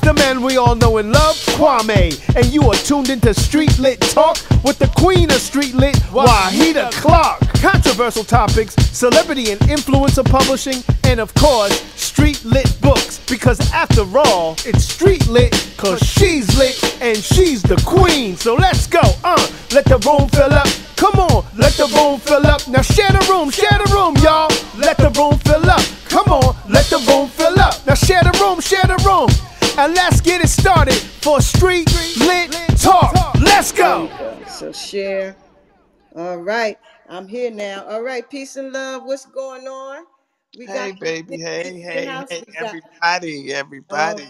the man we all know and love, Kwame. And you are tuned into Street Lit Talk with the queen of Street Lit, Wahida Clark. Controversial topics, celebrity and influencer publishing, and of course, Street Lit books. Because after all, it's Street Lit, cause she's lit and she's the queen. So let's go, let the room fill up. Come on, let the room fill up. Now share the room, y'all. Let the room fill up. Come on, let the room fill up. Now share the room. And let's get it started for Street Lit Talk. Let's go. So share. All right, I'm here now. All right, peace and love. What's going on? We Hey, got baby. Hey, everybody.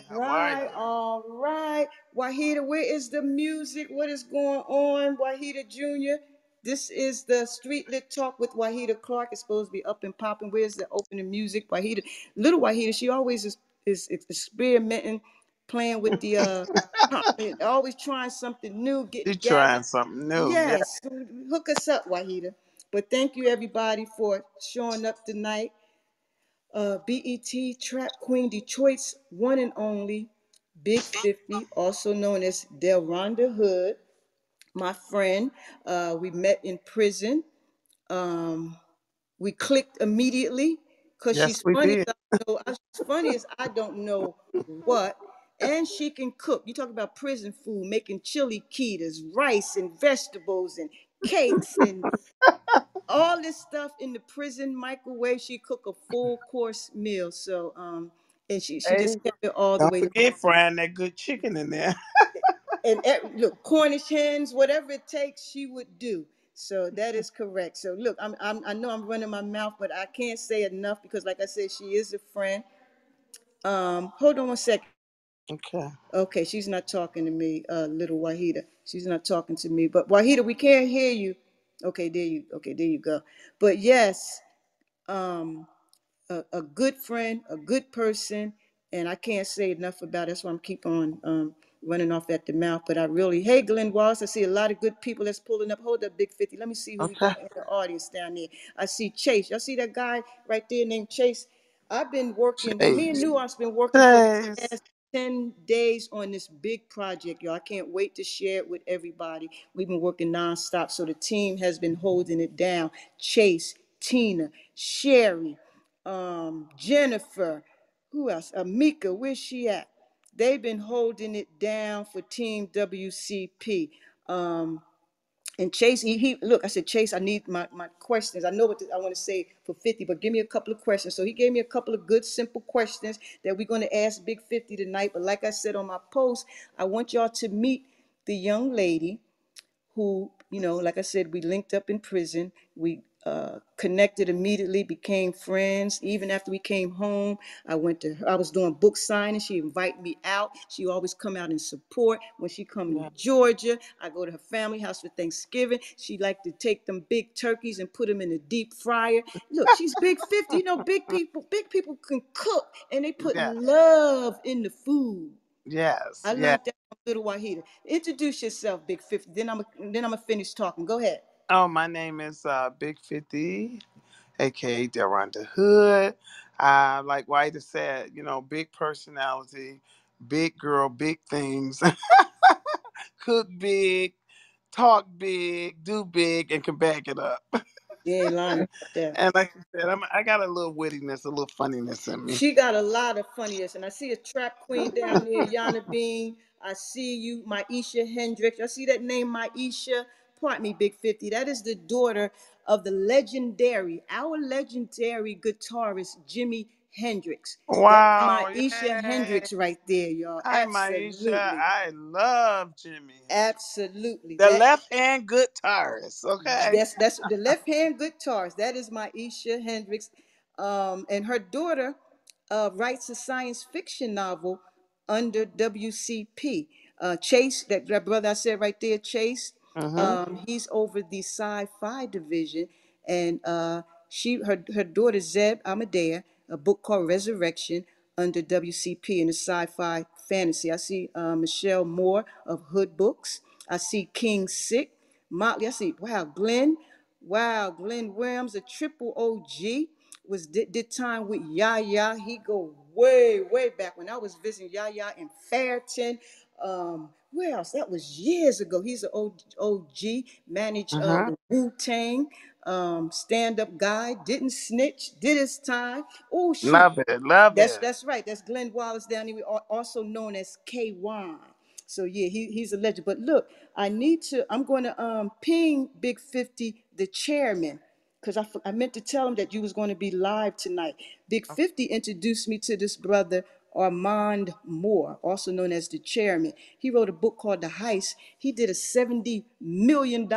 All right. Wahida, where is the music? What is going on? Wahida Jr. This is the Street Lit Talk with Wahida Clark. It's supposed to be up and popping. Where's the opening music? Wahida, little Wahida, she always is experimenting, playing with the always trying something new, You getting gathered. trying something new? Yeah. Yes, hook us up, Wahida. But thank you everybody for showing up tonight. BET Trap Queen, Detroit's one and only Big 50, also known as Delronda Hood, my friend. We met in prison. We clicked immediately because Yes, she's we funny. did. She's funny as I don't know what. And she can cook. You talk about prison food, making chili quitas, rice and vegetables and cakes and all this stuff in the prison microwave. She cook a full course meal. So and she Hey, just kept it all the don't way. forget frying that good chicken in there. And look, Cornish hens, whatever it takes, she would do. So that is correct. So look, I know I'm running my mouth, but I can't say enough because, like I said, she is a friend. Hold on one second. Okay. Okay, she's not talking to me, little Wahida. She's not talking to me. But Wahida, we can't hear you. Okay, there you go. But yes, um, a good friend, a good person, and I can't say enough about it. That's why I'm keep on running off at the mouth. But I really, hey, Glenn Wallace, I see a lot of good people that's pulling up. Hold up, Big 50. Let me see who we Okay. got in the audience down there. I see Chase. Y'all see that guy right there named Chase? I've been working, me and Chase. Nuance been working for the Chase. past 10 days on this big project, y'all. I can't wait to share it with everybody. We've been working nonstop, so the team has been holding it down. Chase, Tina, Sherry, Jennifer, who else? Amika, where's she at? They've been holding it down for Team WCP. And Chase, he look, I said, Chase, I need my questions. I know what I want to say for 50, but give me a couple of questions. So he gave me a couple of good, simple questions that we're going to ask Big 50 tonight. But like I said on my post, I want y'all to meet the young lady who, like I said, we linked up in prison. We connected immediately, became friends. Even after we came home, I went to her. I was doing book signing. She invited me out. She always come out and support. When she come to Yeah. Georgia, I go to her family house for Thanksgiving. She like to take them big turkeys and put them in the deep fryer. Look, she's Big 50. Big people can cook, and they put Yeah. love in the food. Yes. I Yeah. learned that from little Wahida. Introduce yourself, Big 50. Then I'm gonna finish talking. Go ahead. Oh, my name is Big 50, aka Delronda Hood. Like White said, big personality, big girl, big things, cook big, talk big, do big, and can back it up. You ain't lying about that. And like you said, I got a little wittiness, a little funniness in me. She got a lot of funniness, and I see a trap queen down there, Yana Bean. I see you, Maisha Hendricks. I see that name, Maisha. Pardon me, Big 50. That is the daughter of our legendary guitarist, Jimi Hendrix. That's Wow, Maisha yay. Hendricks right there, y'all. Hi, Maisha. Absolutely. I love Jimmy. Absolutely. The That left hand guitarist, okay? that's the left hand guitarist. That is Maisha Hendricks. And her daughter writes a science fiction novel under WCP. Chase, that brother I said right there, Chase, Mm-hmm. he's over the sci-fi division, and her daughter Zeb Amadea, a book called Resurrection under WCP in the sci-fi fantasy. I see Michelle Moore of Hood Books. I see King Sick, Motley. I see Glenn Williams, a triple OG, did time with Yaya. He go way back when I was visiting Yaya in Fairton. Where else? That was years ago. He's an old OG, managed Uh-huh. the Wu Tang, stand-up guy, didn't snitch, did his time. Oh shoot. Love it. Love That's it. that's right. That's Glenn Wallace down here, also known as K1. So yeah, he's a legend. But look, I'm going to ping Big 50, the chairman, because I meant to tell him that you was going to be live tonight. Big 50 introduced me to this brother Armand Moore, also known as the chairman. He wrote a book called The Heist. He did a $70 million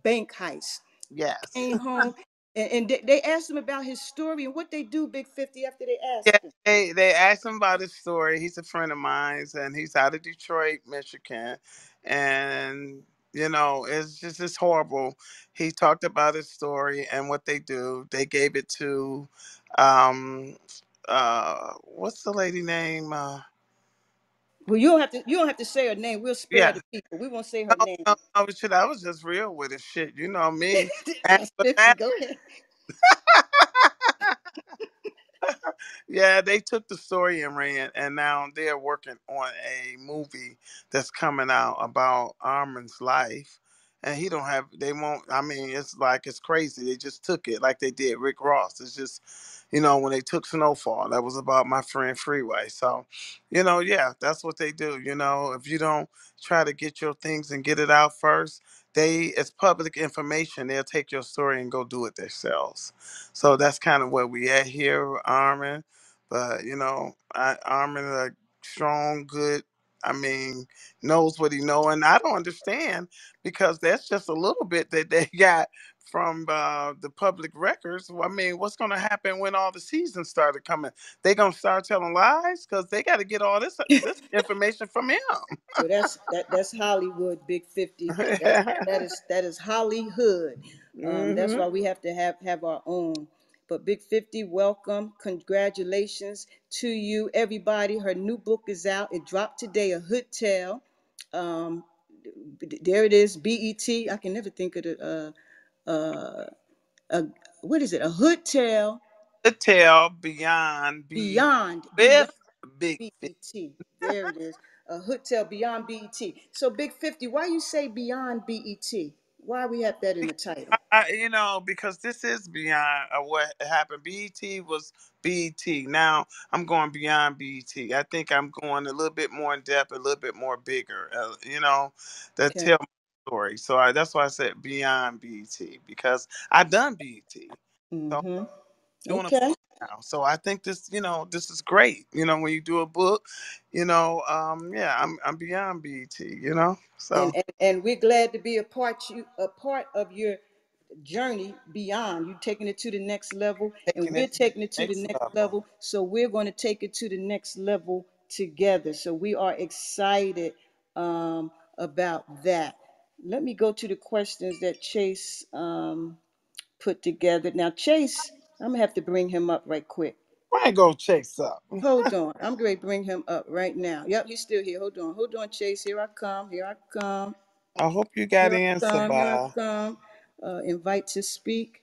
bank heist. Yes. Came home and they asked him about his story and what they do, Big 50, after they Yeah, asked him. they asked him about his story. He's a friend of mine, and he's out of Detroit, Michigan, and it's horrible. He talked about his story and what they do. They gave it to, um, what's the lady name? Well, you don't have to say her name. We'll spare Yeah, the people. We won't say her no, name. no, no, shit. I was just real with it. Shit, you know me. And, That's but 50. Go ahead. yeah, they took the story and ran, and now they're working on a movie that's coming out about Armin's life. And he don't have, they won't, I mean, it's like, it's crazy. They just took it like they did Rick Ross. It's just, when they took Snowfall, that was about my friend Freeway. So, yeah, that's what they do. If you don't try to get your things and get it out first, it's public information. They'll take your story and go do it themselves. So that's kind of where we at here, Armin. But Armin a strong, good. I mean, knows what he know, and I don't understand because that's just a little bit that they got from the public records. I mean, what's going to happen when all the seasons started coming? They gonna start telling lies because they got to get all this information from him. Well, that's Hollywood, Big 50. That is Hollywood. That's Hmm. why we have to have our own. But Big 50, welcome, congratulations to you, everybody. Her new book is out. It dropped today. A Hood Tale. Um, there it is. BET. I can never think of the what is it? A Hood Tale To tell beyond be beyond with big. BET. There it is. A hotel beyond BET. So Big 50, why you say beyond BET? Why we have that in the title? Because this is beyond what happened. BET was BET. Now I'm going beyond BET. I think I'm going a little bit more in depth, a little bit more bigger. That Okay. tell my story. So that's why I said beyond BET because I done BET. So Mm-hmm. I'm doing a Okay. book now. So I think this is great. When you do a book, yeah, I'm beyond BET. And, So and and we're glad to be a part of your journey beyond. You taking it to the next level, and taking we're it to the taking it to the next next level. level. So we're going to take it to the next level together. So we are excited about that. Let me go to the questions that Chase put together. Now, Chase, I'm gonna have to bring him up right quick. I ain't gonna chase up. Hold on. I'm going to bring him up right now. Yep, he's still here. Hold on. Hold on, Chase. Here I come. Here I come. I hope you got Here I in, come. Here I Sabah. come. Invite to speak.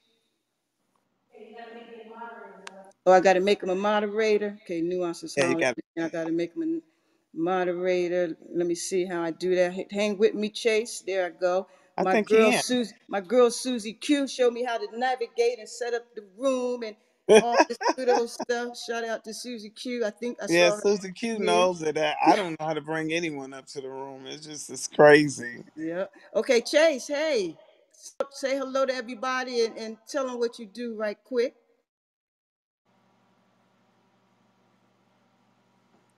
Oh, I got to make him a moderator. Okay, nuances Yeah, you holler. got. I got to make him a moderator. Let me see how I do that. Hang with me, Chase. There I go. I think he in. My girl Susie Q showed me how to navigate and set up the room and all this good old stuff. Shout out to Susie Q. I think I Yeah, saw her Susie Q here. knows that I don't know how to bring anyone up to the room. It's crazy. Yeah. Okay, Chase. Hey, say hello to everybody and tell them what you do right quick.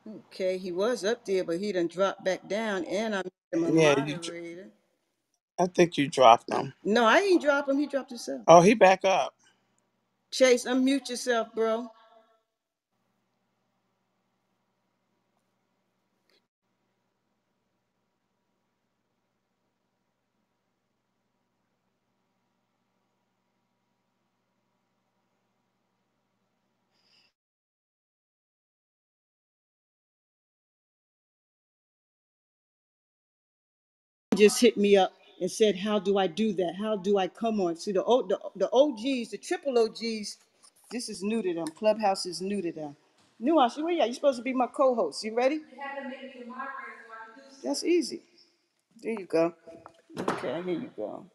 Okay, he was up there, but he done dropped back down, and I made him a Yeah, moderator. I think you dropped him. No, I ain't drop him. He dropped himself. Oh, he back up. Chase, unmute yourself, bro. Just hit me up and said, "How do I do that? How do I come on?" See, the OGs, the triple OGs, this is new to them. Clubhouse is new to them. Nuance, where you at? You're supposed to be my co-host. You ready? That's easy. There you go. Okay, here you go.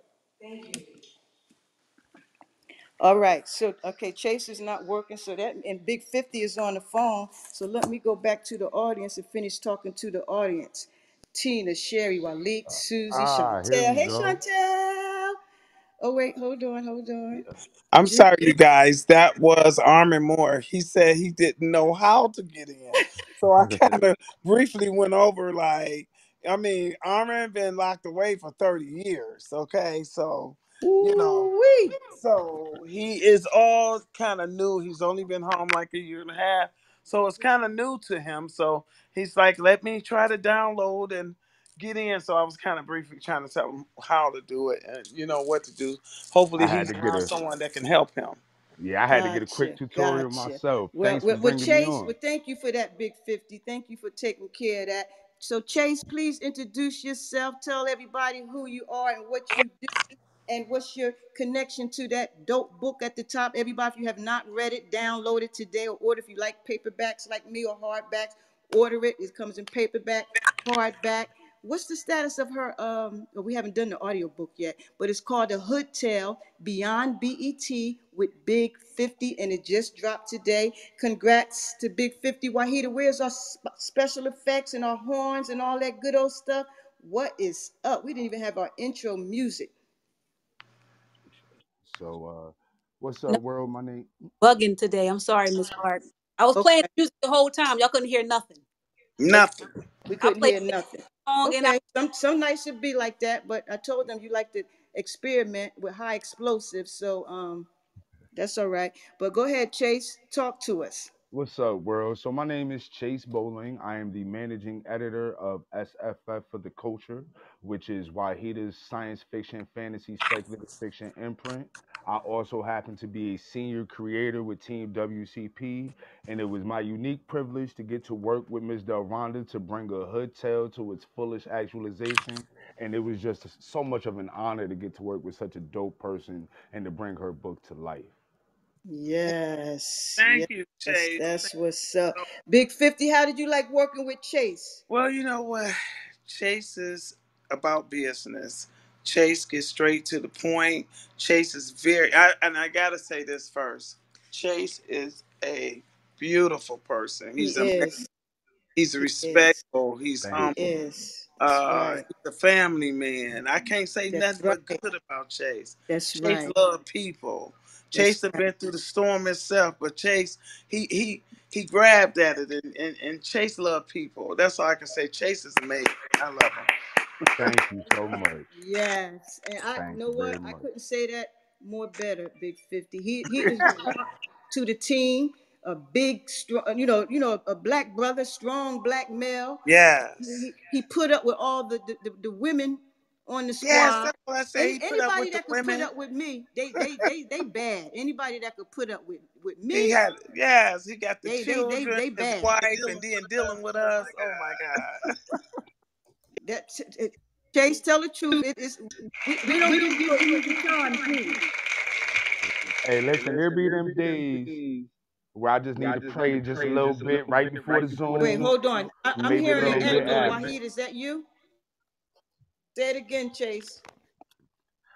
All right. So, okay, Chase is not working. So that, and Big 50 is on the phone. So let me go back to the audience and finish talking to the audience. Tina, Sherry, Walik, Susie, Here Chantel. we Hey, go. Chantel. Oh, wait, hold on, hold on. Yeah. I'm Jen- sorry, you guys. That was Armin Moore. He said he didn't know how to get in. So I kind of briefly went over I mean, Armin been locked away for 30 years. Okay. So, you know, Ooh-wee. so he is all kind of new. He's only been home like a year and a half. So it's kind of new to him. So he's like, let me try to download and get in. So I was kind of briefly trying to tell him how to do it and, what to do. Hopefully I had he's to get around a someone that can help him. yeah, I had to get a quick Gotcha, tutorial gotcha. myself. Well, Thanks for bringing me Chase, on. well, thank you for that, Big 50. Thank you for taking care of that. So, Chase, please introduce yourself. Tell everybody who you are and what you do, and what's your connection to that dope book at the top. Everybody, if you have not read it, download it today or order. If you like paperbacks like me or hardbacks, order it. It comes in paperback, hardback. What's the status of her? Well, we haven't done the audio book yet, but it's called The Hood Tale Beyond BET with Big 50, and it just dropped today. Congrats to Big 50. Wahida, where's our special effects and our horns and all that good old stuff? What is up? We didn't even have our intro music. So, what's No up, world? My name. bugging today. I'm sorry, Miss Clark. I was playing Okay, music the whole time. Y'all couldn't hear nothing. okay. Nothing. We I couldn't played hear the nothing. song and I Okay, some nights should be like that, but I told them you like to experiment with high explosives, so that's all right. But go ahead, Chase, talk to us. What's up, world? So, my name is Chase Bowling. I am the managing editor of SFF for the Culture, which is Wahida's science fiction, fantasy, speculative fiction imprint. I also happen to be a senior creator with Team WCP, and it was my unique privilege to get to work with Ms. Delronda to bring a hood tale to its fullest actualization. And it was just so much of an honor to get to work with such a dope person and to bring her book to life. Yes, Thank you, yes, Chase. that's what's up. Big 50, how did you like working with Chase? Well, you know what? Chase is about business. Chase gets straight to the point. Chase is and I gotta say this first. Chase is a beautiful person. He is. He's He is. respectful. He's He Thank humble. you. is. That's right. He's a family man. I can't say That's nothing but right. good about Chase. That's Chase right. love people. That's Chase have right. been through the storm himself, but Chase he grabbed at it and Chase love people. That's all I can say. Chase is amazing. I love him. Thank you so much. Yes, and I you Thank know you what? very I much. couldn't say that more better, Big 50. He is the rock to the team, a big strong, a black brother, strong black male. Yes. He put up with all the women on the Yes, squad. that's what I say. He put up Anybody with the that could put women. up with me, they bad. Anybody that could put up with He me, had yes, he got the children, they his bad. wife, and then dealing with us. Oh my God. That Chase, tell the truth. It is we don't give you an easy time, do we? Hey, listen, there be them days where I just need to pray just a little bit right before the Wait, Zoom, hold on. I'm maybe a hearing little an bit echo. after. Wahid, is that you? Say it again, Chase.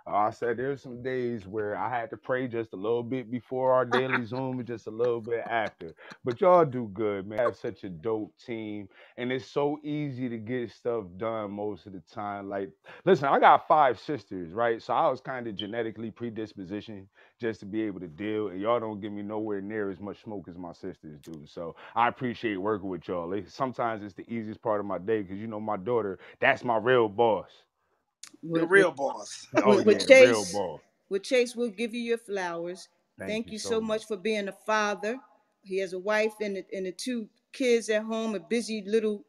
I said there's some days where I had to pray just a little bit before our daily Zoom and just a little bit after. But y'all do good, man. Have such a dope team, and it's so easy to get stuff done most of the time. Like, listen, I got five sisters, right? So I was kind of genetically predispositioned just to be able to deal, and y'all don't give me nowhere near as much smoke as my sisters do. So I appreciate working with y'all. Sometimes it's the easiest part of my day because my daughter, that's my real boss. The With, with, real boss. Oh with yeah, the real Chase, boss. we'll give you your flowers. Thank Thank you you so so much. much for being a father. He has a wife and the two kids at home, a busy little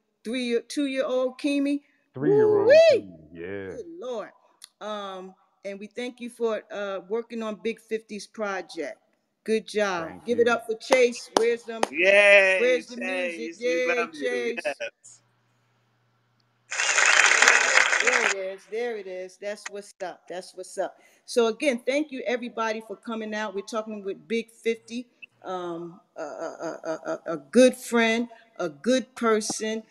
2-year-old Kimi. 3 year Woo old wee! kid. Yeah. Good Lord. Um, and we thank you for working on Big 50's project. Good job. Thank Give it you. up for Chase. Yay, Where's the music? Chase. We Yay, love you. Chase. Yes. There it is. There it is. That's what's up. That's what's up. So again, thank you everybody for coming out. We're talking with Big 50. a good friend, a good person,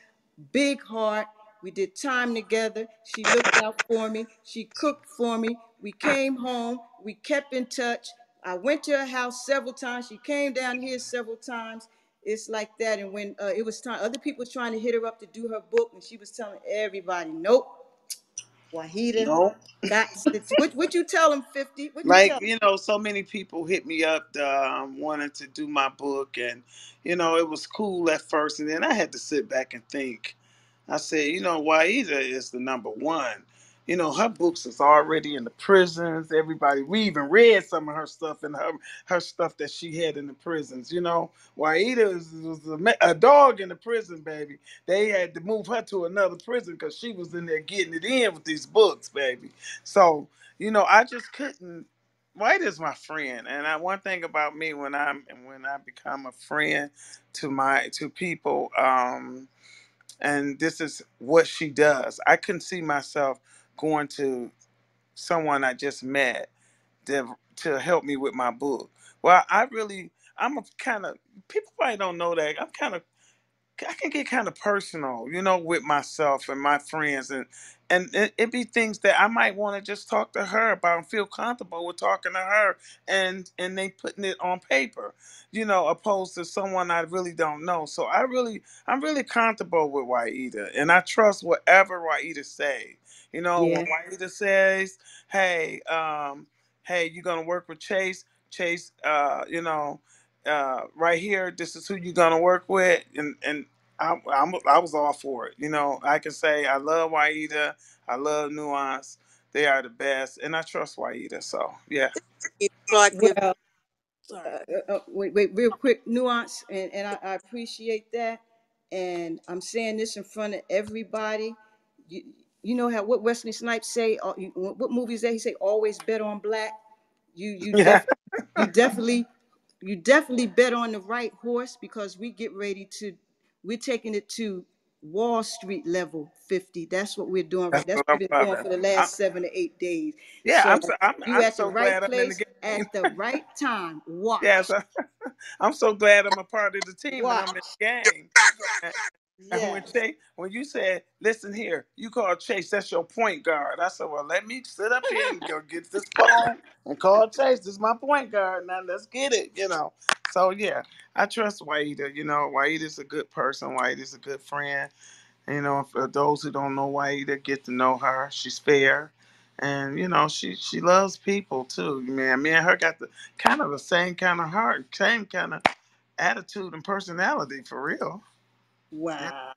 big heart. We did time together. She looked out for me. She cooked for me. We came home. We kept in touch. I went to her house several times. She came down here several times. It's like that. And when it was time, other people trying to hit her up to do her book, and she was telling everybody, nope, Wahida, No. got what you tell them, 50? What you Like, tell them? so many people hit me up wanting to do my book, and it was cool at first, and then I had to sit back and think. I said, Waida is the number one. Her books is already in the prisons. Everybody, we even read some of her stuff and her stuff that she had in the prisons. Waida was a dog in the prison, baby. They had to move her to another prison because she was in there getting it in with these books, baby. So, I just couldn't. White is my friend, and one thing about me when I become a friend to people, and this is what she does. I couldn't see myself going to someone I just met to help me with my book. Well, I'm a kind of people probably don't know that I can get kind of personal, with myself and my friends, and it be things that I might want to just talk to her about and feel comfortable with talking to her, and they putting it on paper, opposed to someone I really don't know. So I'm really comfortable with Waida, and I trust whatever Waida say. When Yeah. Waida says, "Hey, hey, you gonna work with Chase? Chase, right here, this is who you're gonna work with," and I was all for it. I can say I love Waida, I love Nuance. They are the best, and I trust Waida. So yeah. Clark give. Well, Sorry. wait, real quick nuance, and I appreciate that. And I'm saying this in front of everybody. You, you know how what Wesley Snipes say? What movies that he say? Always bet on black. You you Yeah. def you definitely you definitely bet on the right horse because we're taking it to Wall Street level 50. That's what we're doing right. That's That's what what I'm we've been doing loving. for the last 7 to 8 days. Yeah, So you I'm at the so right glad I'm in the place game. at the right time. Yes, Watch. I'm so glad I'm a part of the team and I'm in the Watch. game. And Yes. when you said, "Listen here, you call Chase, that's your point guard," I said, "Well, let me sit up here and go get this phone and call Chase. This is my point guard. Now let's get it." So yeah, I trust Waida. Waida's a good person. Waida's a good friend. For those who don't know Waida, get to know her. She's fair, and she loves people too. Man, me and her got the kind of the same kind of heart, same kind of attitude and personality for real. Yeah. Wow.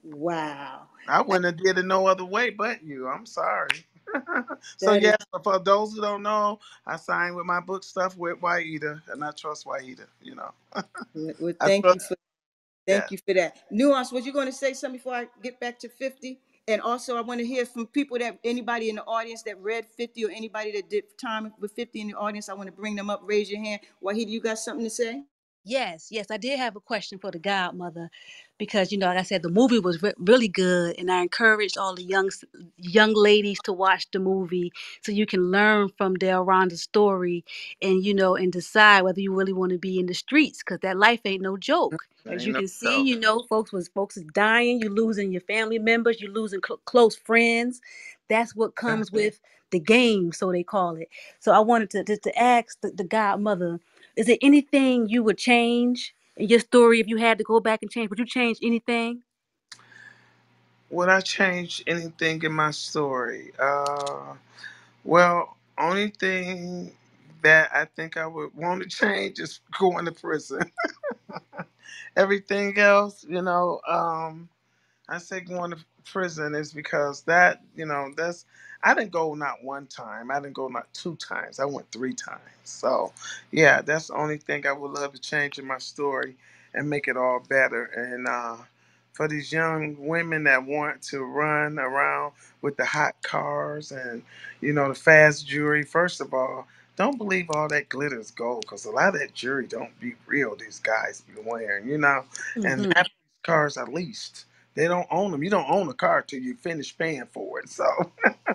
Wow. I I, wouldn't have did it no other way but you. I'm sorry. So that is yes, for those who don't know, I signed with my book stuff with Waida, and I trust Waida. well, I trust. Yeah. thank you for that. Nuance, was you going to say something before I get back to 50? And also I want to hear from people that anybody in the audience that read 50 or anybody that did time with 50 in the audience. I want to bring them up. Raise your hand. Wahid, you got something to say? Yes, yes, I did have a question for the godmother, because like I said, the movie was really good, and I encouraged all the young ladies to watch the movie so you can learn from Del Rhonda's story, and and decide whether you really want to be in the streets, because that life ain't no joke. As Ain't you no can see, joke. folks is dying. You losing your family members. You losing close friends. That's what Yeah. comes with the game, so they call it. So I wanted to ask the godmother, is there anything you would change in your story if you had to go back and change? Would you change anything? Would I change anything in my story? Well, only thing that I think I would want to change is going to prison. Everything else, I say going to prison is because that's I didn't go not one time. I didn't go not two times. I went three times. So yeah, that's the only thing I would love to change in my story and make it all better. And for these young women that want to run around with the hot cars and the fast jewelry, first of all, don't believe all that glitter is gold because a lot of that jewelry don't be real. These guys be wearing, and Mm-hmm. half these cars are leased. They don't own them. You don't own a car till you finish paying for it. So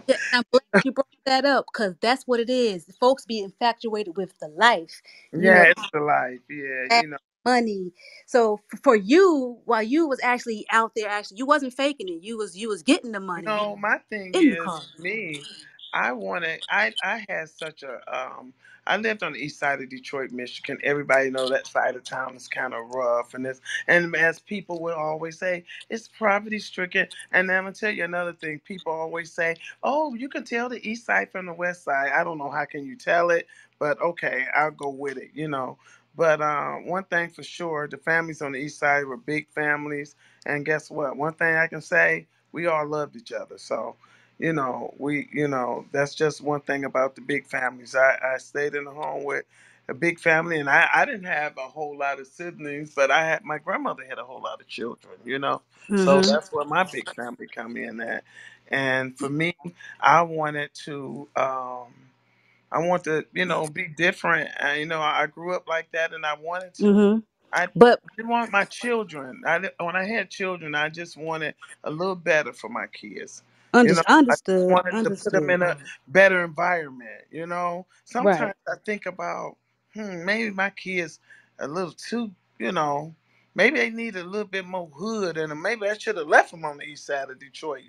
Yeah, and I'm glad you brought that up because that's what it is. Folks be infatuated with the life, you yeah, know, it's the life. Yeah, that money. So for you, while you was actually out there, actually, you wasn't faking it. You was getting the money. You My thing in the is car. me. I had such a I lived on the east side of Detroit, Michigan. Everybody know that side of town is kind of rough, and as people will always say, it's poverty stricken. And then I'm gonna tell you another thing. People always say, "Oh, you can tell the east side from the west side." I don't know how can you tell it, but okay, I'll go with it. But one thing for sure, the families on the east side were big families, and guess what? One thing I can say, we all loved each other. So, that's just one thing about the big families. I stayed in a home with a big family, and I didn't have a whole lot of siblings, but my grandmother had a whole lot of children. So Mm-hmm. that's where my big family come in at. And for me, I wanted to, be different. And, I grew up like that, and I wanted to. Mm-hmm. I But didn't want my children. When I had children, I just wanted a little better for my kids. I just understood, wanted to put them understood. in a better environment. Right. Sometimes I think about, maybe my kids a little too, you know, maybe they need a little bit more hood, and maybe I should have left them on the east side of Detroit.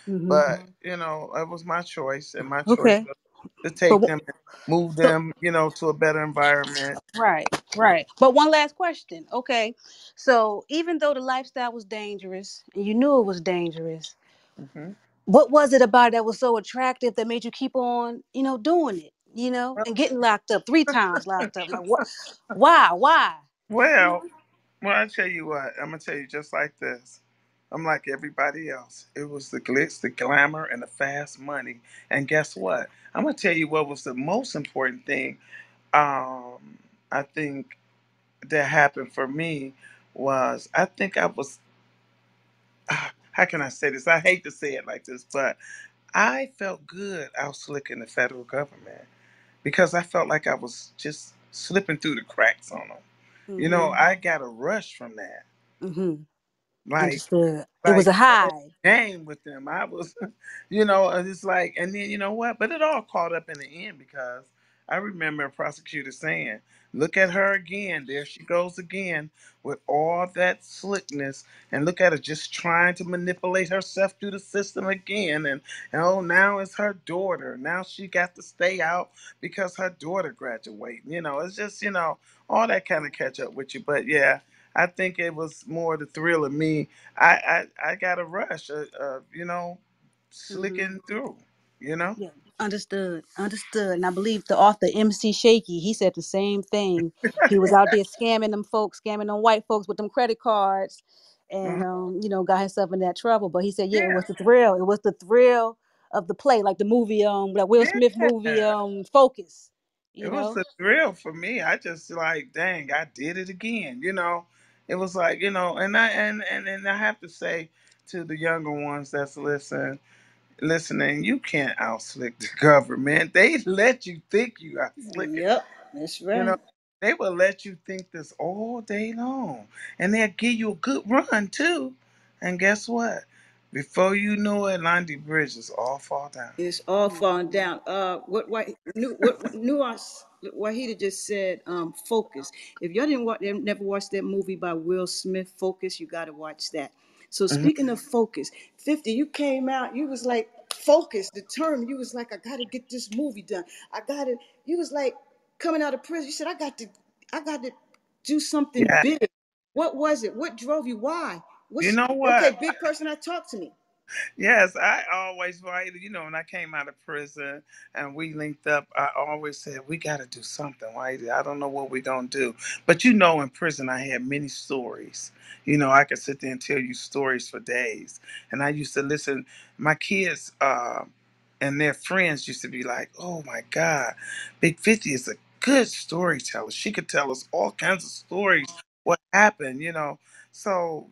Mm-hmm. But it was my choice, and my choice Okay. was to But take them and move so them, to a better environment. right, right. But one last question. Okay. So even though the lifestyle was dangerous and you knew it was dangerous, Hmm. what was it about it that was so attractive that made you keep on, doing it, and getting locked up 3 times locked up? Like what? Why? Why? Well, I tell you what, I'm gonna tell you just like this. I'm like everybody else. It was the glitz, the glamour, and the fast money. And guess what? I'm gonna tell you what was the most important thing. I think that happened for me was I think I was. How can I say this? I hate to say it like this, but I felt good out slicking the federal government because I felt like I was just slipping through the cracks on them. Mm-hmm. I got a rush from that. Mm-hmm. Like Understood. It was like a playing high. a game with them. I was, and it's like, and then you know what? But it all caught up in the end because I remember a prosecutor saying, "Look at her again. There she goes again with all that slickness, and look at her just trying to manipulate herself through the system again. And oh, now it's her daughter. Now she got to stay out because her daughter graduating. It's just all that kind of catch up with you. But yeah." I think it was more the thrill of me. I got a rush of Mm-hmm. slicking through. You know. Yeah, understood, understood. And I believe the author MC Shaky, he said the same thing. He was out there scamming them folks, scamming them white folks with them credit cards, and Mhm. got himself in that trouble. But he said, yeah, it Yeah, was the thrill. It was the thrill of the play, like the movie, that Will Smith movie, yeah. Focus. It You was know. a thrill for me. I just like, dang, I did it again. It was like, and I have to say to the younger ones that's listening, you can't outslick the government. They let you think you outslick it. Yep, that's You know, right. they will let you think this all day long, and they'll give you a good run too. And guess what? Before you know it, Landy Bridges all fall down. It's all falling down. What nuance? Wahida just said, focus. If y'all didn't watch, never watched that movie by Will Smith, Focus, you got to watch that. So Mhm. speaking of focus, 50, you came out, you was like focused, determined. You was like, I got to get this movie done. I got to. You was like coming out of prison. You said, I got to do something Yeah, big. What was it? What drove you? Why? you What's know okay? what? Big person, I talk to me. Yes, I always wanted, when I came out of prison and we linked up, I always said, we got to do something, right? I don't know what we're going to do. But in prison, I had many stories. I could sit there and tell you stories for days. And I used to listen, my kids and their friends used to be like, oh my God, Big 50 is a good storyteller. She could tell us all kinds of stories, what happened. So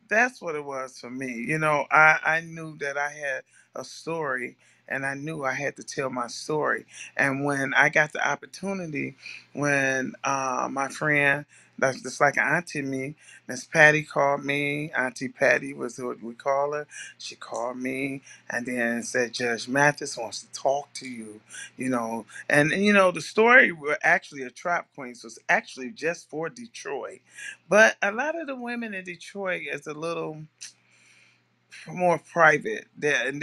that's what it was for me. I knew that I had a story, and I knew I had to tell my story. And when I got the opportunity, when my friend, that's just like an auntie to me, Miss Patty called me. Auntie Patty was what we call her. She called me and then said, Judge Mathis wants to talk to you, and the story were actually a trap queens was actually just for Detroit, but a lot of the women in Detroit is a little more private there, and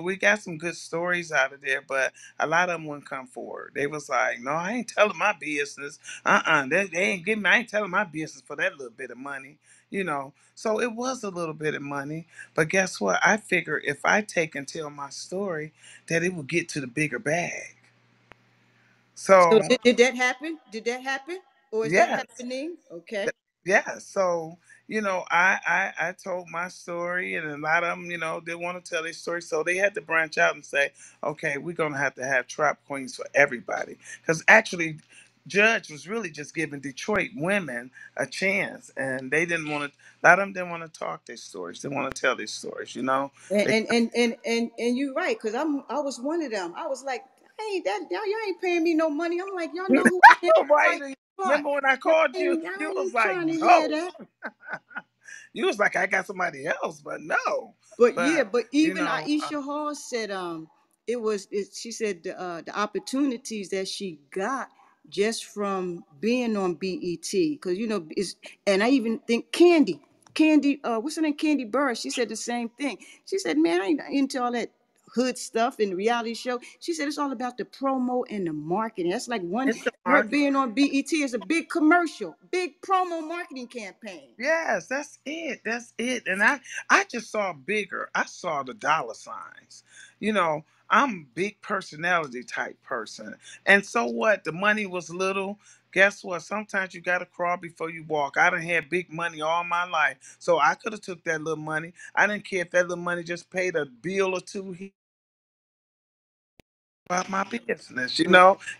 we got some good stories out of there, but a lot of them wouldn't come forward. They was like, no, I ain't telling my business. They ain't giving me, I ain't telling my business for that little bit of money. So it was a little bit of money, but guess what, I figure if I take and tell my story that it will get to the bigger bag. So So did that happen? Did that happen? Or is that yes. happening? Okay. Yeah, so I told my story, and a lot of them, they want to tell their story, so they had to branch out and say, okay, we're gonna have to have trap queens for everybody, because actually, Judge was really just giving Detroit women a chance, and they didn't want to. A lot of them didn't want to talk their stories; they want to tell their stories. And They, and you're right, because I was one of them. I was like, I ain't that y'all ain't paying me no money. I'm like, y'all know who I am. right? Like, what? Remember when I called you? You I was ain't like, trying to hear no. that. You was like, I got somebody else, but no. But yeah, But but you even know. Aisha Hall said she said the opportunities that she got just from being on BET, because it's, and I even think Candy what's her name, Candy Burr, she said the same thing. She said, man, I ain't into all that hood stuff in the reality show. She said it's all about the promo and the marketing. That's like one, It's the her market. being on BET is a big commercial, big promo marketing campaign. Yes, that's it. That's it. And I just saw bigger. I saw the dollar signs. I'm a big personality type person. And so what? The money was little. Guess what? Sometimes you gotta crawl before you walk. I done had big money all my life. So I could have took that little money. I didn't care if that little money just paid a bill or two about my business,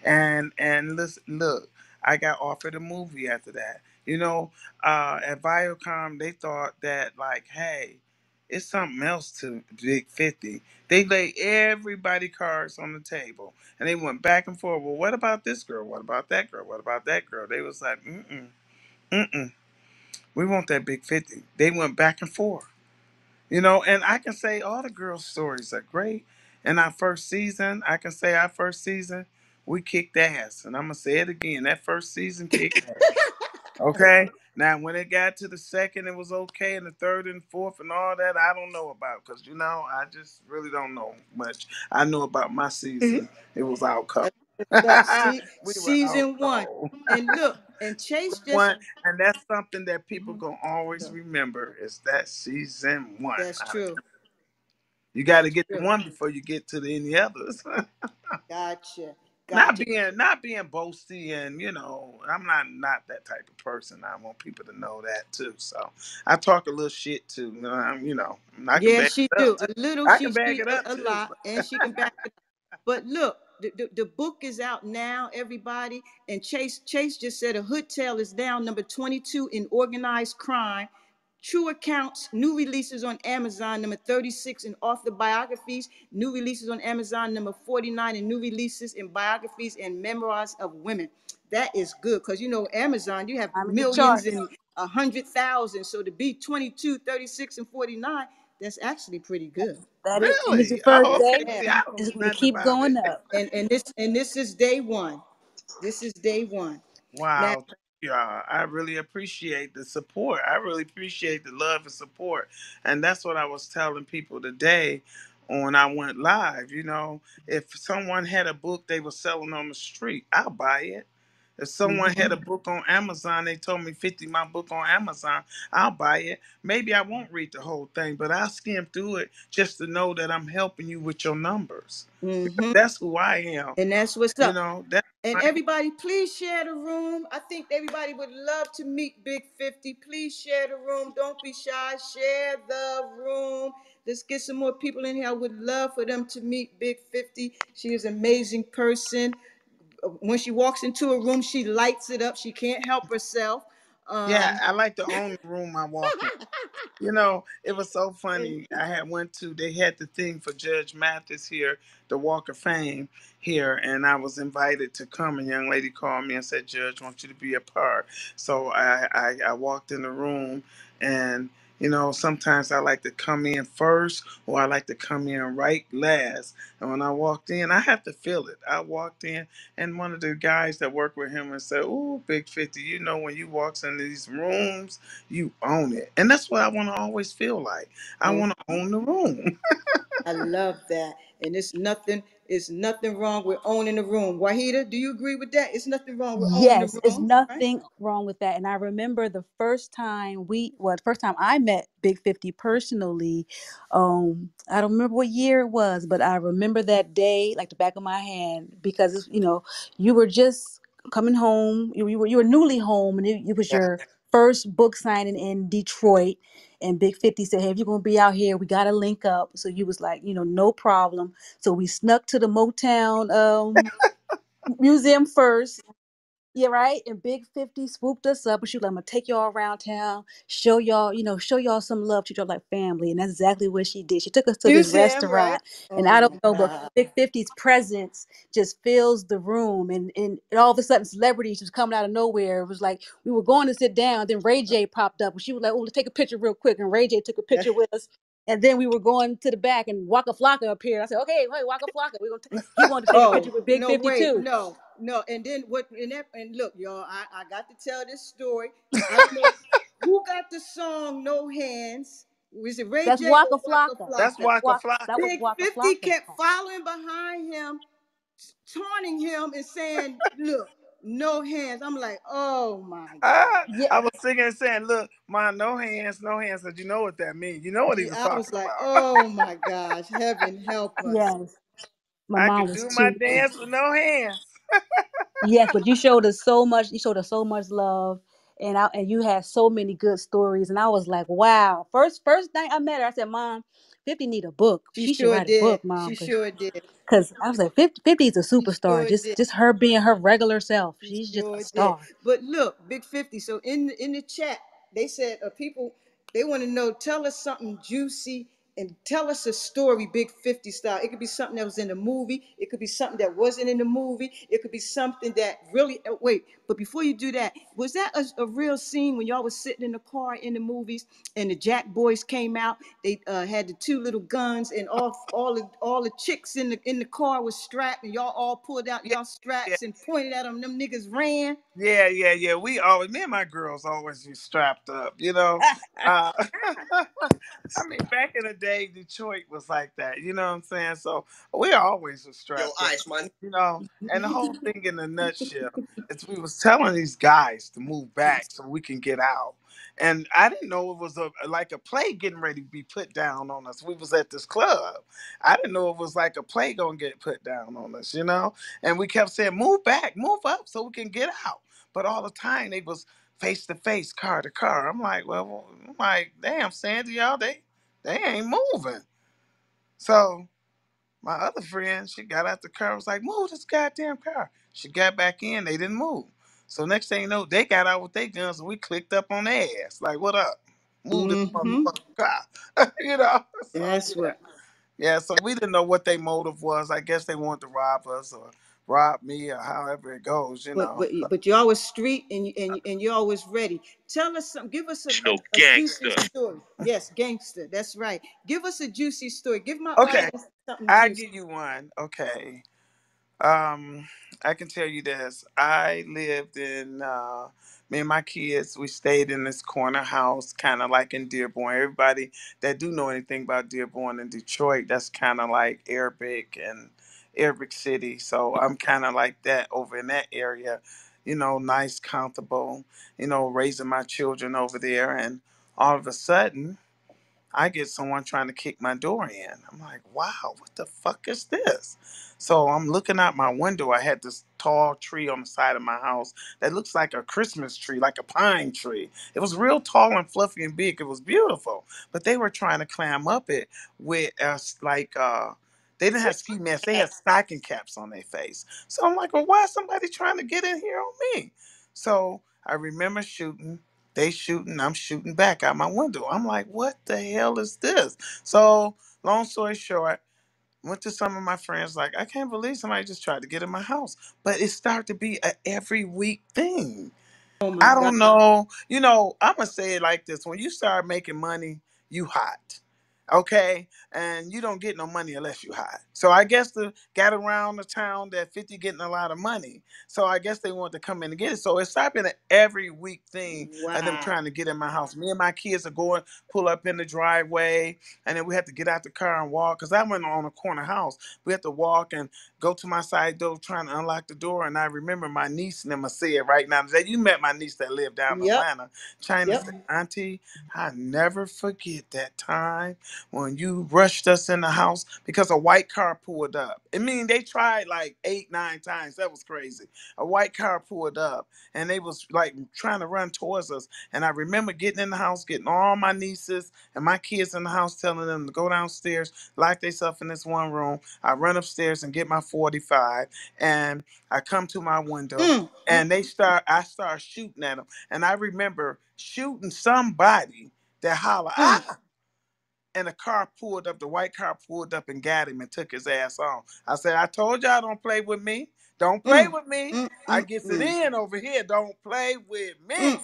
and listen, look, I got offered a movie after that. At Viacom, they thought that like, hey, it's something else to Big 50. They laid everybody cards on the table, and they went back and forth. Well, what about this girl? What about that girl? What about that girl? They was like, mm-mm, we want that Big 50. They went back and forth. And I can say all the girls' stories are great. In our first season, I can say our first season, we kicked ass. And I'm going to say it again. That first season kicked ass. Okay? Now, when it got to the second, it was okay. And the third and fourth and all that, I don't know about. Because, I just really don't know much. I know about my season. It was out cold. We were out Season one. cold. And look, and Chase just One, and that's something that people gonna always remember is that season one. that's true. You got to That's get the true. one before you get to any others. Gotcha. not Gotcha. being not being boasty, and I'm not that type of person. I want people to know that too. So I talk a little shit too. I can Yeah, back she it up do. too. A little, I can back she it up a too. lot, and she can back it up. But look, the book is out now, everybody. And Chase just said a hood tale is down number 22 in organized crime. True accounts, new releases on Amazon, number 36 in author biographies, new releases on Amazon, number 49 in new releases in biographies and memoirs of women. That is good, because Amazon, you have I'm in the millions charts. and 100,000. So to be 22, 36, and 49, that's actually pretty good. That is, and it's the Really? first Oh, okay. day. Yeah. See, I don't It's know going to nothing keep about going it. up. And this is day one. This is day one. Now, Wow, thank you. I really appreciate the support. I really appreciate the love and support. And that's what I was telling people today when I went live. If someone had a book they were selling on the street, I'll buy it. If someone mhm. had a book on Amazon, they told me 50 my book on Amazon, I'll buy it. Maybe I won't read the whole thing, but I'll skim through it just to know that I'm helping you with your numbers. Because Mhm. that's who I am. And that's what's up. That's And my everybody, please share the room. I think everybody would love to meet Big 50. Please share the room. Don't be shy. Share the room. Let's get some more people in here. I would love for them to meet Big 50. She is an amazing person. When she walks into a room, she lights it up. She can't help herself. Yeah, Um, I like to own the room I walk in. You know, it was so and funny. I had went to they had the thing for Judge Mathis here, the Walk of Fame here, and I was invited to come. A young lady called me and said, "Judge, I want you to be a part." So I walked in the room, and sometimes I like to come in first, or I like to come in right last. And when I walked in, I have to feel it. I walked in, and one of the guys that worked with him and said, "Ooh, Big 50, when you walks in these rooms, you own it." And that's what I want to always feel like. I oh, want to own the room. I love that. And it's nothing wrong with owning the room. Wahida, do you agree with that? It's nothing wrong with owning the Yes, it's room, right? nothing wrong with that. And I remember the first time I met Big 50 personally. I don't remember what year it was, but I remember that day like the back of my hand because you were just coming home. You were newly home, and it was Yeah. your first book signing in Detroit. And Big 50 said, "Hey, if you're gonna be out here, we gotta link up." So you was like, no problem. So we snuck to the Motown museum first. Yeah, right. And Big 50 swooped us up, and she was like, "I'm gonna take y'all around town, show y'all some love, treat y'all like family." And that's exactly what she did. She took us to this Museum, right? restaurant, and Oh I my don't know, but God. Big 50's presence just fills the room, and all of a sudden, celebrities just coming out of nowhere. It was like we were going to sit down, then Ray J popped up, and she was like, "Oh, let's take a picture real quick." And Ray J took a picture with us. And then we were going to the back, and Waka Flocka appeared. I said, "Okay, wait, Waka Flocka, we're gonna." He wanted to take a picture Oh, with Big no, 50 wait, too. no, no. And then what and look, y'all, I got to tell this story. I don't know who got the song No Hands. Was it Ray That's J or Waka Waka Flocka. That's Flocka? Waka That Flocka. was Big Waka 50 Flocka. kept following behind him, taunting him and saying, "Look, no hands." I'm like, oh my Ah, God. Yeah, I was singing and saying, "Look, my no hands, no hands." But you know what that means. You know what he was Yeah, I was talking like, about. oh my gosh, heaven help us. yes. My I mom can was do my too. dance with no hands. Yes, but you showed us so much. You showed us so much love, and you had so many good stories. And I was like, wow. First night I met her, I said, "Mom, 50 need a book. She She should sure write a did. book, Mom, She because sure did. I was like, 50 is a She superstar. sure Just did. just her being her regular self. She She's just a sure did. star." But look, Big 50. So in the chat, they said people they want to know, tell us something juicy and tell us a story, Big 50 style. It could be something that was in the movie. It could be something that wasn't in the movie. It could be something that really wait, but before you do that, was that a real scene when y'all was sitting in the car in the movies and the Jack Boys came out? They had the two little guns and all the chicks in the car was strapped and y'all all pulled out Yeah, y'all yeah. straps and pointed at them. Them niggas ran. Yeah, yeah, yeah. We always, me and my girls always be strapped up. Uh, I mean, back in the day, Detroit was like that. You know what I'm saying? So we always were Yo, strapped up. Ice Man. And the whole thing in a nutshell is we was telling these guys to move back so we can get out. And I didn't know it was like a play getting ready to be put down on us. We was at this club. I didn't know it was like a play gonna get put down on us. And we kept saying, "Move back, move up so we can get out." But all the time they was face to face, car to car. I'm like, damn, Sandy, y'all, they ain't moving. So my other friend, she got out the car, was like, "Move this goddamn car." She got back in, they didn't move. So next thing you know, they got out with their guns and we clicked up on their ass. Like, what up? Move this Mm-hmm. motherfucking car. you know? So That's yeah. what. Yeah, so we didn't know what their motive was. I guess they wanted to rob us or rob me or however it But goes. but but y'all was street and y'all was ready. Tell us some. Give us a juicy story. Yes, gangster. That's right. Give us a juicy story. Give my Okay, audience something I juicy. give you one. Okay. Um, I can tell you this. I lived in me and my kids. We stayed in this corner house, kind of like in Dearborn. Everybody that do know anything about Dearborn and Detroit, that's kind of like Arabic and Arabic City. So I'm kind of like that over in that area. Nice, comfortable. Raising my children over there, and all of a sudden I get someone trying to kick my door in. I'm like, wow, what the fuck is this? So I'm looking out my window. I had this tall tree on the side of my house that looks like a Christmas tree, like a pine tree. It was real tall and fluffy and big. It was beautiful. But they were trying to climb up it with us they didn't have ski masks. They had stocking caps on their face. So I'm like, well, why is somebody trying to get in here on me? So I remember shooting. They shooting, I'm shooting back out my window. I'm like, what the hell is this? So, long story short, went to some of my friends, like, I can't believe somebody just tried to get in my house. But it started to be a every week thing. Oh my I God. don't know. I'm gonna say it like this: when you start making money, you hot, okay, and you don't get no money unless you hot. So I guess the got around the town that 50 getting a lot of money. So I guess they want to come in and get it. So it started being an every week thing of them Wow. trying to get in my house. Me and my kids are going pull up in the driveway, and then we have to get out the car and walk because I went on a corner house. We had to walk and go to my side door trying to unlock the door. And I remember my niece and them said right now that you met my niece that lived down in Yep. Atlanta. China Yep. said, Auntie, I never forget that time when you rushed us in the house because a white car pulled up. I mean, they tried like 8, 9 times. That was crazy. A white car pulled up and they was like trying to run towards us. And I remember getting in the house, getting all my nieces and my kids in the house, telling them to go downstairs, lock themselves in this one room. I run upstairs and get my 45, and I come to my window, Mm, mm, and I start shooting at them. And I remember shooting somebody that holler, mm, ah! And the car pulled up, the white car pulled up and got him and took his ass on. I said, I told y'all don't play with me. Don't play mm, with me. mm, I mm, gets it mm. in over here. Don't play with me.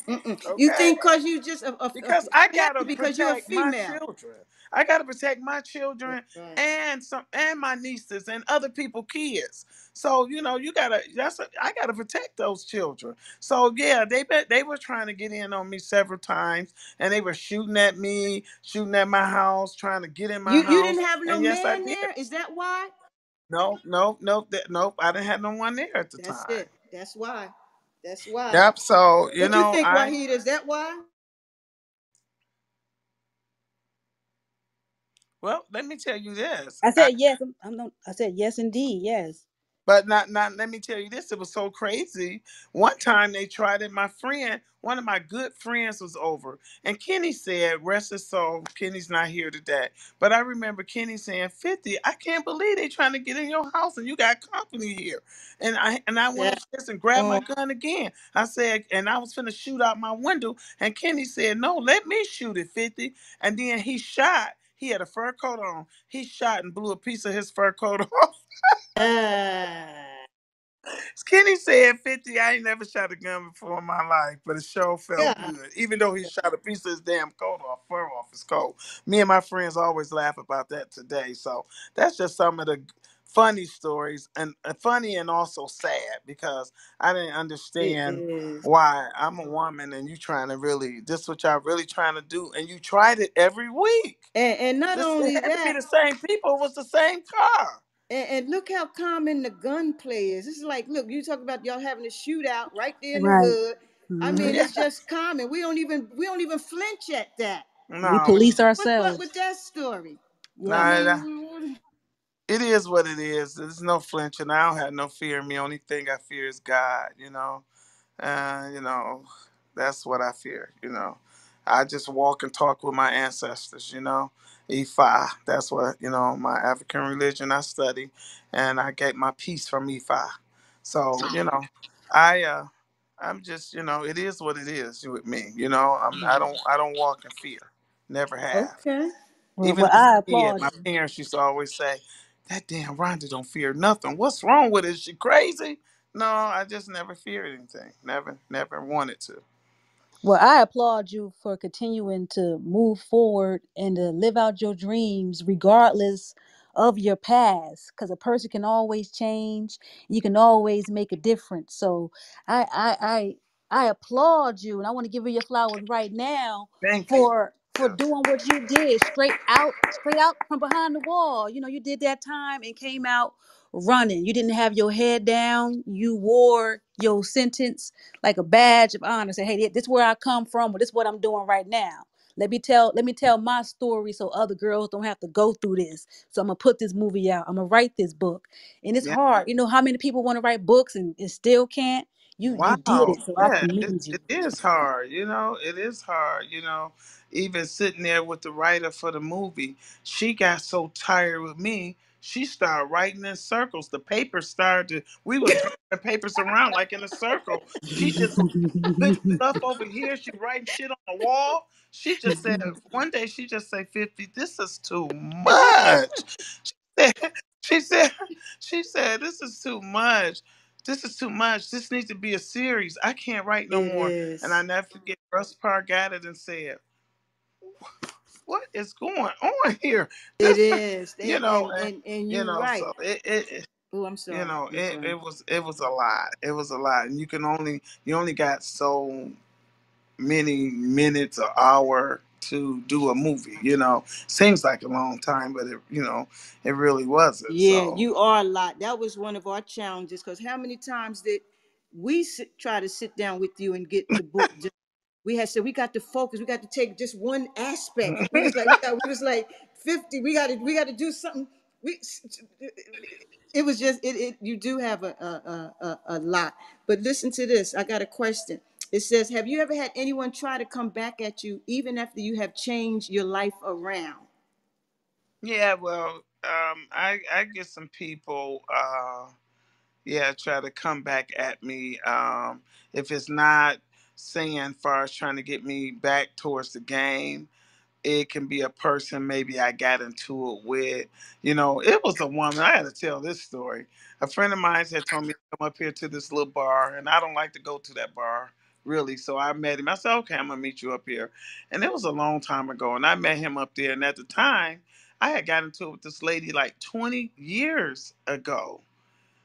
You Okay? think because you just Because I it has to gotta be because you're a protect my female. children. I gotta protect my That's children right. and my nieces and other people kids. So you gotta I gotta protect those children. So yeah, they were trying to get in on me several times, and they were shooting at me, shooting at my house, trying to get in my You house. didn't have no And yes, I man did. there. Is that why? No, no, no, nope. I didn't have no one there at the That's time. it. That's why. That's why. Yep. So What you think, I Wahida? Is that why? well, let me tell you this. I said yes. I said yes, indeed. Yes. But not let me tell you this, it was so crazy. One time they tried it, my friend, one of my good friends was over. And Kenny said, rest his soul, Kenny's not here today. But I remember Kenny saying, 50, I can't believe they trying to get in your house and you got company here. And I went That. upstairs and grabbed my Oh. gun again. I said, and I was finna shoot out my window. And Kenny said, no, let me shoot it, 50. And then he shot. He had a fur coat on. He shot and blew a piece of his fur coat off. Ah. Skinny said 50. I ain't never shot a gun before in my life, but it sure felt Yeah. good. Even though he shot a piece of his damn coat off, fur off his coat. Me and my friends always laugh about that today. So that's just some of the funny stories, and funny and also sad because I didn't It understand is. why I'm a woman and you trying to really, this what y'all really trying to do, and you tried it every week. And not This it only had to be that, the same people. It was the same car. and look how common the gunplay is. This is like, look, you talk about y'all having a shootout right there in the Right. hood. I Hmm. mean, Yeah. it's just common. We don't even flinch at that. We No, police What with ourselves. that story? I Yes. no. mean, It is what it is. There's no flinching. I don't have no fear in me. Only thing I fear is God. Uh, you know, that's what I fear. I just walk and talk with my ancestors. Ifa. That's what my African religion I study, and I get my peace from Ifa. So I I'm just it is what it is with me. I don't walk in fear. Never have. okay. Even Well, as I a kid, applaud my you. parents used to always say, that damn Rhonda don't fear nothing. What's wrong with her? Is she crazy? No, I just never feared anything. Never wanted to. Well, I applaud you for continuing to move forward and to live out your dreams regardless of your past. Because a person can always change. You can always make a difference. So I I I I applaud you, and I want to give you your flowers right now Thank you. for doing what you did straight out from behind the wall. You did that time and came out running. You didn't have your head down. You wore your sentence like a badge of honor. Say, hey, this is where I come from, or this is what I'm doing right now. Let me tell my story so other girls don't have to go through this. So I'm gonna put this movie out. I'm gonna write this book. And it's Yeah. hard. You know how many people want to write books and still can't? You did Wow. it. So I Yeah, it, commend you. it is hard. It is hard. Even sitting there with the writer for the movie, she got so tired with me. she started writing in circles. The paper started to, we were throwing the papers around like in a circle. She just was putting stuff over here. She writing shit on the wall. She just said, one day she just said, 50, this is too much. She said, she said, she said, this is too much. This is too much. This needs to be a series. I can't write no It more. And I is. never forget, Russ Parr got it and said, what is going on here? It This, is. you And know, and and, and you you know, right. so it Oh, I'm you sorry. know, I'm sorry. it was a lot. It was a lot, and you only got so many minutes or hour to do a movie. You know, seems like a long time, but it really wasn't. Yeah, So you are a lot. That was one of our challenges because how many times did we try to sit down with you and get the book done? We had said we got to focus. We got to take just one aspect. We was like we was like 50. We got to do something. We it was just you do have a lot. But listen to this. I got a question. It says, have you ever had anyone try to come back at you even after you have changed your life around? yeah, well, I get some people. Yeah, try to come back at me. If it's not saying far as trying to get me back towards the game, it can be a person maybe I got into it with. It was a woman. I had to tell this story. A friend of mine had told me to come up here to this little bar, and I don't like to go to that bar really. So I met him. I said, okay, I'm gonna meet you up here. And it was a long time ago, and I met him up there. And at the time, I had got into it with this lady like 20 years ago.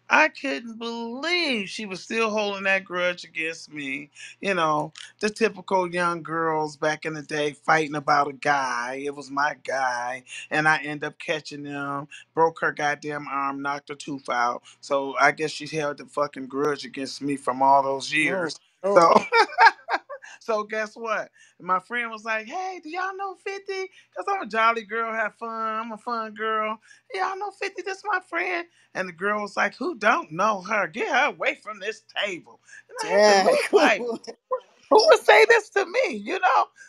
I couldn't believe she was still holding that grudge against me. You know, the typical young girls back in the day fighting about a guy. It was my guy. And I end up catching them, broke her goddamn arm, knocked her tooth out. So I guess she held the fucking grudge against me from all those Oh, years. So Lord. so guess what? My friend was like, "Hey, do y'all know 50? Cause I'm a jolly girl, have fun. I'm a fun girl. Y'all know 50? This my friend." And the girl was like, "Who don't know her? Get her away from this table." And I had to Dad. look like, who would say this to me?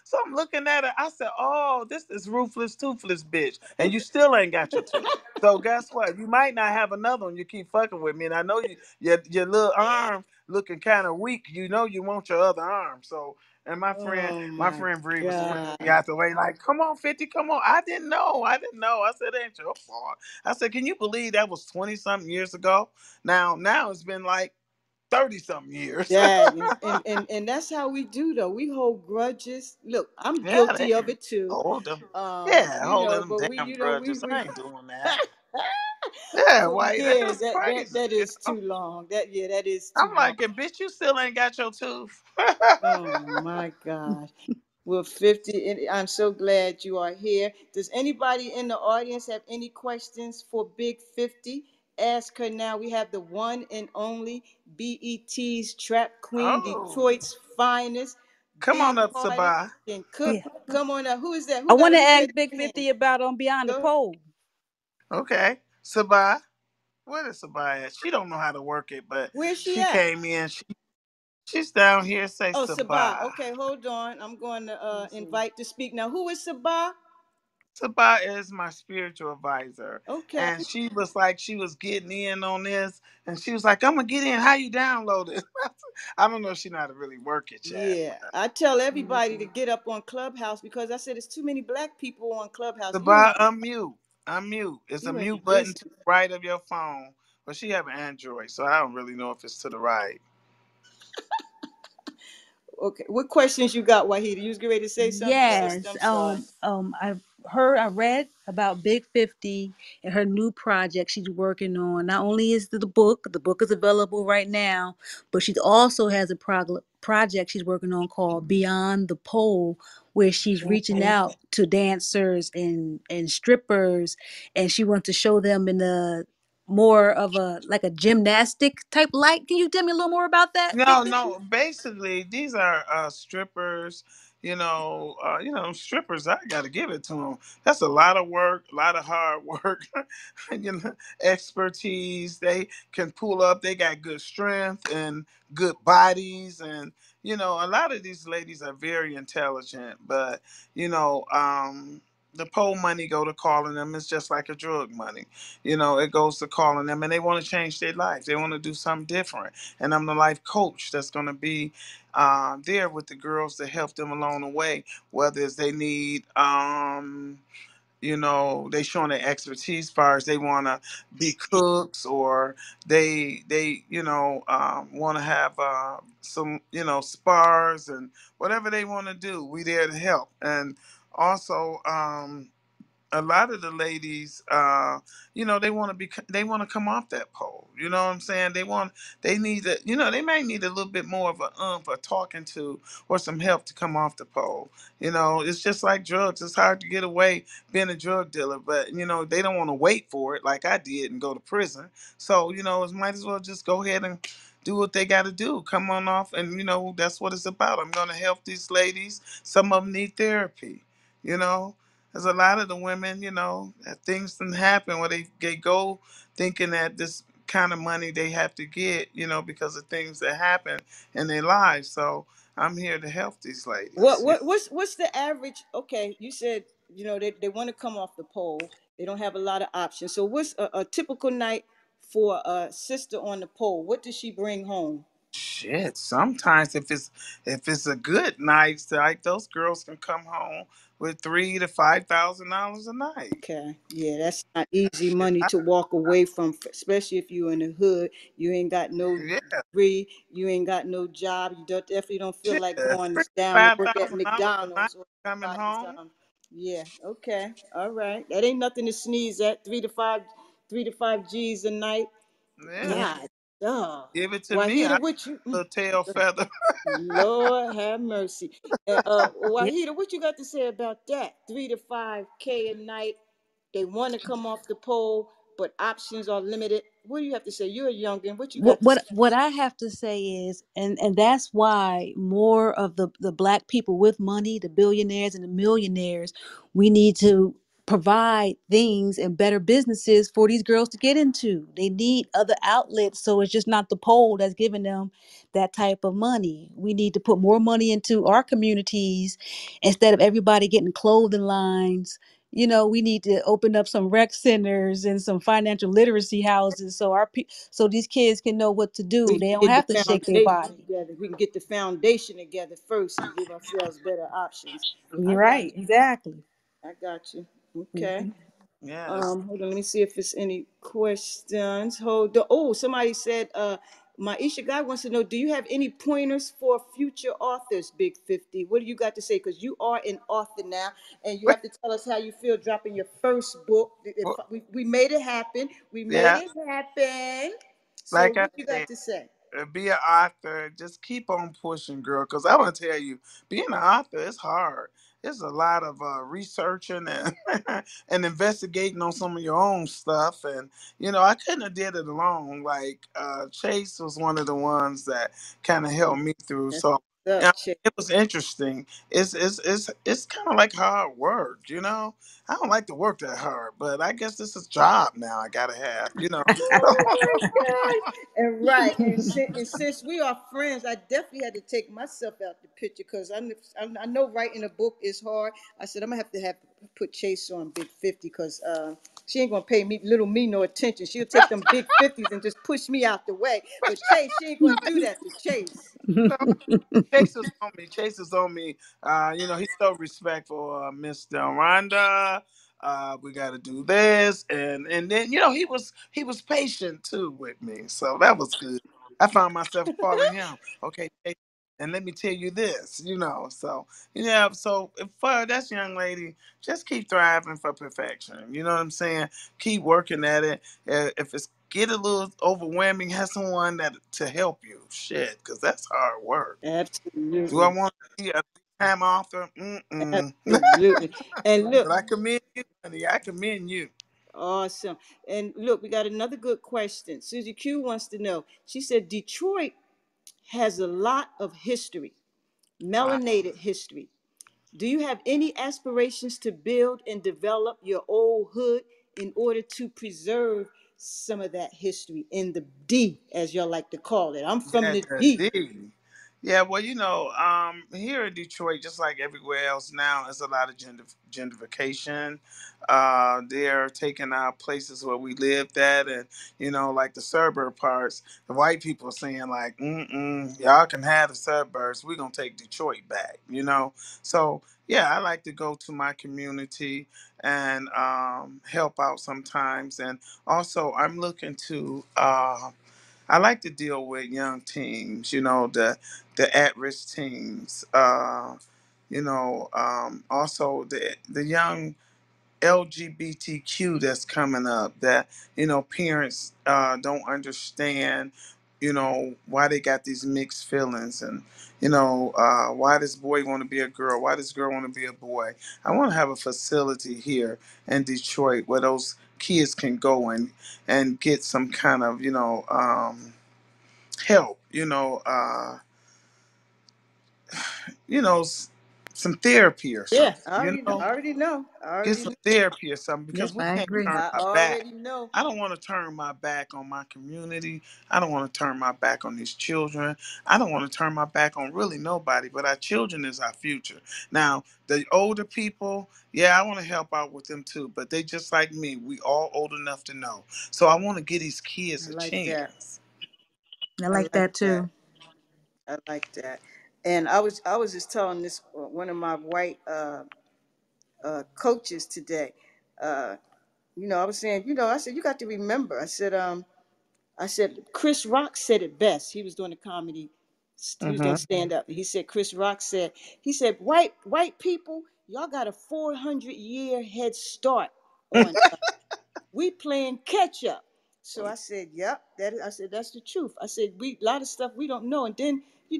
So I'm looking at her. I said, "Oh, this is ruthless, toothless bitch, and you still ain't got your tooth. So guess what? You might not have another one. You keep fucking with me, and I know your little arm looking kind of weak. You know you want your other arm. So." And my friend, Oh my my friend Bree was pushing me God. out the way, like, "Come on, 50, come on." I didn't know. I didn't know. I said, "Ain't your fault." I said, "Can you believe that was 20 something years ago? Now it's been like 30 something years." Dad. And that's how we do though. We hold grudges. Look, I'm Yeah, they guilty of it too. hold them. Yeah, holding them But we, damn grudges. we I ain't doing that. Yeah, for why? years That's that crazy. that is too long. That is too I'm long. like, and bitch, you still ain't got your tooth. Oh my God. We're 50. And I'm so glad you are here. Does anybody in the audience have any questions for Big 50? Ask her now. We have the one and only BET's Trap Queen, Oh, Detroit's finest, come on big up, hearted, Sabah. can cook. Yeah. Come on now. Who is that? I Who got want to who ask raised Big their hand? 50 about on Beyond the Go. Pole. Okay, Sabah. Where is Sabah at? She don't know how to work it, but Where's she she at? came in. She's down here. Say Oh, Sabah. Sabah. Okay, hold on. I'm going to Let me see. invite to speak. Now, who is Sabah? Sabah is my spiritual advisor. Okay. And she was like, she was getting in on this. And she was like, I'm going to get in. How you download it? I don't know if she know how to really work it yet. Yeah, I tell Let me everybody to see. get up on Clubhouse because I said there's too many black people on Clubhouse. Sabah, unmute. Unmute. It's a You mute ain't button to listening. the right of your phone. But she have an Android, so I don't really know if it's to the right. Okay, what questions you got, Wahida? You was getting ready to say something, sister. Yes. I'm sorry. I read about Big 50 and her new project she's working on. Not only is the book is available right now, but she also has a project she's working on called Beyond the Pole, where she's reaching out to dancers and strippers, and she wants to show them in a more of a like a gymnastic type light. Can you tell me a little more about that, Big No, 50? no. Basically, these are strippers. Strippers. I got to give it to them. That's a lot of work, a lot of hard work. Expertise. They can pull up. They got good strength and good bodies, and a lot of these ladies are very intelligent. But you know, um, the pole money go to calling them. It's just like a drug money. It goes to calling them, and they want to change their life. They want to do something different. And I'm the life coach that's going to be there with the girls to help them along the way, whether it's they need they showing their expertise as far as they want to be cooks, or they want to have some spars, and whatever they want to do, we there to help. And also a lot of the ladies, they want to come off that pole. You know what I'm saying? They need to, they might need a little bit more of a talking to, or some help to come off the pole. It's just like drugs. It's hard to get away being a drug dealer, but they don't want to wait for it like I did and go to prison. So it might as well just go ahead and do what they got to do. Come on off, and that's what it's about. I'm going to help these ladies. Some of them need therapy. You know, there's a lot of the women, that things can happen where they go thinking that this kind of money they have to get, because of things that happen in their lives. So I'm here to help these What ladies. what what's the average? Okay, you said they want to come off the pole. They don't have a lot of options. So what's a typical night for a sister on the pole? What does she bring home? Shit, sometimes if it's a good night, like those girls can come home with $3,000 to $5,000 a night. Okay, yeah, that's not easy Shit, money to walk away from, especially if you're in the hood. You ain't got no yeah, degree, you ain't got no job. You definitely don't feel shit, like going three down to five work at thousand dollars a night McDonald's or coming somebody's. home. Yeah, okay, all right. That ain't nothing to sneeze at. 3 to 5 G's a night. Yeah, God, duh. give it to me. Wahida, I what you? a tail feather. Lord have mercy. Yeah. Wahida, what you got to say about that? 3 to 5K a night. They want to come off the pole, but options are limited. What do you have to say? You're a youngin'. What you what got to say? what what I have to say is, and that's why more of the black people with money, the billionaires and the millionaires, we need to provide things and better businesses for these girls to get into. They need other outlets, so it's just not the pole that's giving them that type of money. We need to put more money into our communities instead of everybody getting clothing lines. We need to open up some rec centers and some financial literacy houses so so these kids can know what to We do. can They don't get have to the shake their foundation body. together. We can get the foundation together first and give ourselves better options. I You're got right, exactly. you. I got you. Okay. Mhm. Yes. Hold on, let me see if there's any questions. Hold on. Oh, somebody said, Maisha Guy wants to know, do you have any pointers for future authors, Big 50? What do you got to say? Because you are an author now, and you Well, have to tell us how you feel dropping your first book. well, We made it happen. We made yeah, it happen. So like I what you said, got to say? be an author. Just keep on pushing, girl. Because I want to tell you, being an author is hard. It's a lot of researching and and investigating on some of your own stuff. And I couldn't have did it alone. Like Chase was one of the ones that kind of helped me through. That's So what's yeah, up, Chick. it was interesting. It's kind of like hard work. I don't like to work that hard, but I guess this is a job now I gotta have. Oh my God. And right. And since we are friends, I definitely had to take myself out the picture because I know writing a book is hard. I said, I'm going to have to put Chase on Big 50 because she ain't going to pay me, little me, no attention. She'll take them Big 50s and just push me out the way. But Chase, she ain't going to do that to Chase. Chase is on me. Chase is on me. He's so respectful, Miss Delronda. We got to do this, and then he was patient too with me, so that was good. I found myself calling him. Okay, Chase, and let me tell you this. So yeah. So for that young lady, just keep thriving for perfection. You know what I'm saying? Keep working at it. If it's get a little overwhelming, have someone that to help you. Shit, because that's hard work. Do I Absolutely. want to be a big-time author? Mm-mm. Absolutely. And look, But I commend you, honey. I commend you. awesome. And look, we got another good question. Susie Q wants to know. She said Detroit has a lot of history, Wow. melanated history. Do you have any aspirations to build and develop your old hood in order to preserve some of that history in the D, as y'all like to call it? I'm from Yeah, the the D. D. Yeah, well, here in Detroit, just like everywhere else now, it's a lot of gentrification. They're taking out places where we lived at, and like the suburb parts. The white people are saying like, "Mm-mm, y'all can have the suburbs. We're gonna take Detroit back." So yeah, I like to go to my community and help out sometimes, and also I'm looking to. I like to deal with young teens, the at-risk teens. Also the young LGBTQ that's coming up that parents don't understand. Why they got these mixed feelings, and why this boy want to be a girl, why this girl want to be a boy. I want to have a facility here in Detroit where those kids can go and get some kind of help, you know, s- some therapy or Yeah, something, you know, I already know. I get already some know. therapy or something Yep, because we I can't agree. turn I our back. already know. I don't want to turn my back on my community. I don't want to turn my back on these children. I don't want to turn my back on really nobody, but our children is our future. Now, the older people, yeah, I want to help out with them too, but they just like me. We all old enough to know. So I want to give these kids I a like that. chance. I I like like that that. too. I like that. And I was just telling this one of my white coaches today. Uh, I was saying, I said you got to remember. I said Chris Rock said it best. He was doing a comedy. He was doing Hmm. stand up. He said Chris Rock said he said white people, y'all got a 400-year head start on we playing catch up. So I said, yep, I said that's the truth. I said we a lot of stuff we don't know, and then we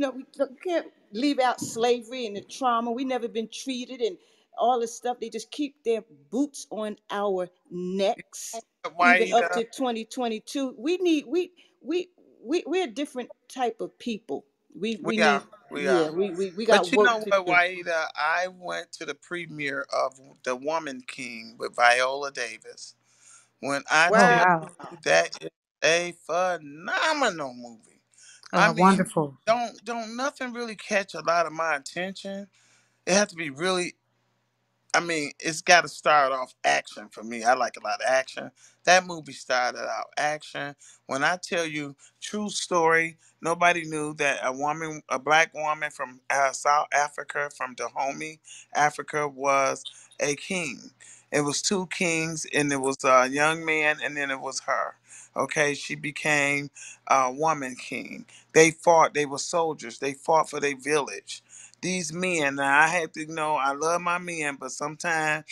can't leave out slavery and the trauma. We never been treated and all this stuff. They just keep their boots on our necks, even up Wahida, to 2022. We're a different type of people. We we are. need We yeah. are. We got But you work know to what, do. Waida? I went to the premiere of The Woman King with Viola Davis. When I Oh tell Wow. wow. you that is a phenomenal movie. I Oh mean, wonderful. don't nothing really catch a lot of my attention. It has to be really, I mean, it's got to start off action for me. I like a lot of action. That movie started out action. When I tell you, true story, nobody knew that a black woman from South Africa, from Dahomey, Africa, was a king. It was two kings, and it was a young man, and then it was her. Okay, she became a woman king. They fought. They were soldiers. They fought for their village. These men, now I had to I love my men, but sometimes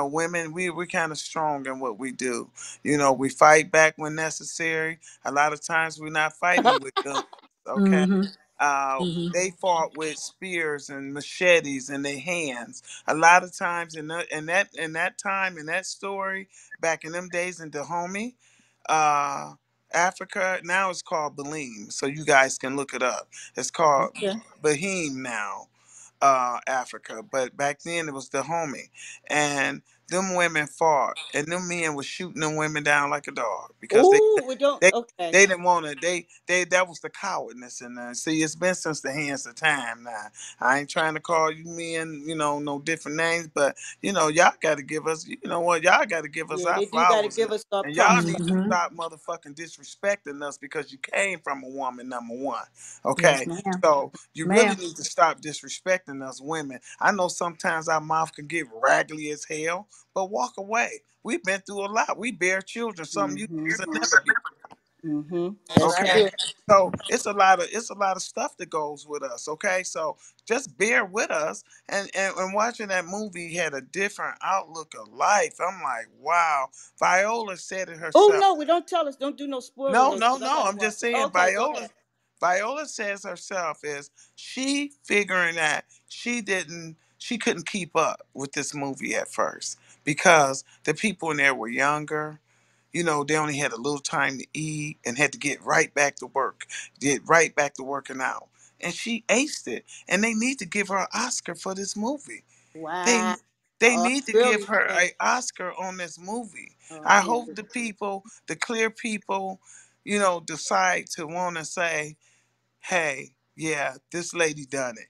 women, we're kind of strong in what we do. We fight back when necessary. A lot of times we're not fighting with guns. Okay. Mm-hmm. uh, Mm-hmm. they fought with spears and machetes in their hands. A lot of times in that time, in that story, back in them days in Dahomey, uh, Africa, now it's called Belim, so you guys can look it up. It's called Okay. Bahim now, Africa, but back then it was Dahomey, and them women fought, and them men was shooting them women down like a dog because Oh, we don't. they Okay. they didn't want to. They that was the cowardness in there. See, it's been since the hands of time. Now, I ain't trying to call you men, no different names, but y'all got to give us. You know what? Y'all got to give us Yeah, our they do got to flowers, give us our and y'all need props. to Mm-hmm. stop motherfucking disrespecting us because you came from a woman, number one. Yes, Okay, ma'am. so you really Ma'am. need to stop disrespecting us women. I know sometimes our mouth can get raggedy as hell, but walk away. We've been through a lot. We bear children, something you Mm-hmm. guys will never be. That's Okay. true. So it's a lot of stuff that goes with us. Okay. So just bear with us, and watching that movie had a different outlook of life. I'm like, wow. Viola said it Oh herself. no, we don't tell us. Don't do no spoiler No, alerts no, because I no. got to I'm watch just it. saying Okay, go ahead. Viola says herself is she figuring that she couldn't keep up with this movie at first because the people in there were younger. They only had a little time to eat and had to get right back to work, get right back to working out. And she aced it. And they need to give her an Oscar for this movie. They Wow. they Oh, I need to give really her think. an Oscar on this movie. Oh I yeah. hope the people, the clear people, decide to want to say, hey, yeah, this lady done it.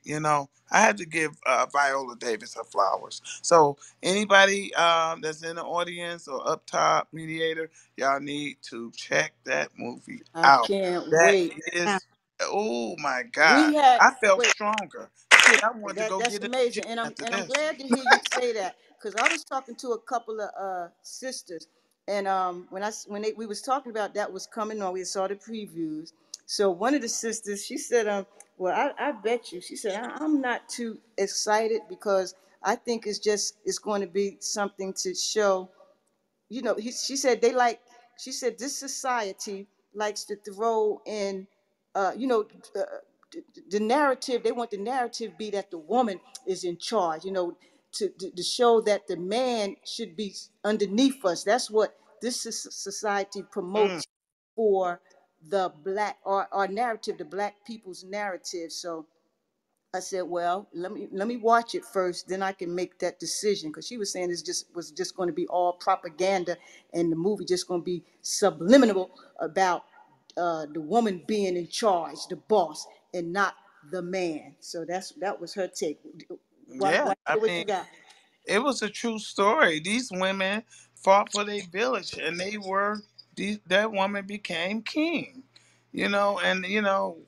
I had to give Viola Davis her flowers. So anybody that's in the audience or up top, mediator, y'all need to check that movie I out. can't That wait. is, oh my God, We had I felt wait. stronger. Shit, I wanted to go That's get in the gym amazing, after and I'm this. glad to hear you say that because I was talking to a couple of sisters, and when we was talking about that was coming on, we saw the previews. So one of the sisters, she said, well, I bet you, she said, I'm not too excited because I think it's going to be something to show, she said she said this society likes to throw in, you know, uh, the narrative. They want the narrative be that the woman is in charge, to show that the man should be underneath us. That's what this society Mm, promotes for the black, or narrative, the black people's narrative. So I said, well, let me watch it first, then I can make that decision. Because she was saying was just going to be all propaganda, and the movie just going to be subliminal about the woman being in charge, the boss, and not the man. So that was her take. yeah, I What mean, you got? it was a true story. These women fought for their village, and that woman became king. And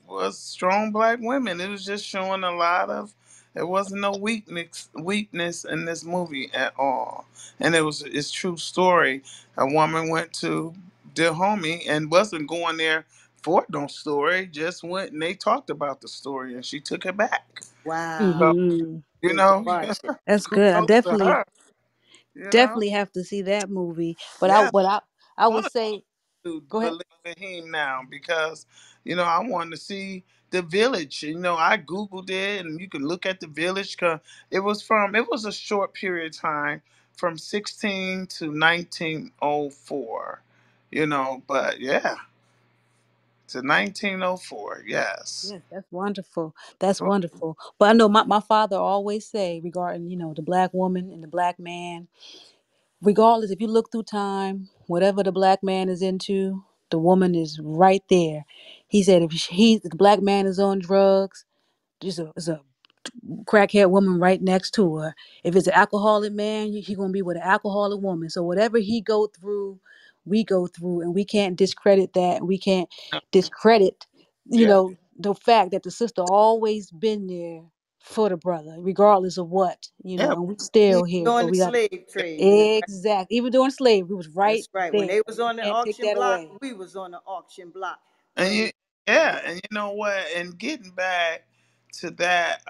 was strong black women. It was just showing a lot of. There wasn't no weakness in this movie at all, and it's true story. A woman went to their homie and wasn't going there for no story. Just went and they talked about the story, and she took it back. Wow. So Hmm. you Good to know, watch it. That's good. I kudos to definitely her. You know, definitely have to see that movie. But I yeah, what I I would want say, to go ahead. believe in him now because I wanted to see the village. I googled it, and you can look at the village. Cause it was a short period of time from 16 to 1904. But yeah, to 1904. Yes. Yes, that's wonderful. That's wonderful. But I know my father always say regarding, the black woman and the black man, regardless if you look through time, whatever the black man is into, the woman is right there. He said if the black man is on drugs, there's a crackhead woman right next to her. If it's an alcoholic man, he gonna be with an alcoholic woman. So whatever he go through, we go through, and we can't discredit that. We can't discredit, Yeah. the fact that the sister always been there for the brother, regardless of what, Yeah. and we still Even here. So during the we got slave trade, exact. Even during slavery, we was right that's right. When there. they was We on the can't take auction that block, away. we was on the auction block. And When you, yeah, and you know what? And getting back to that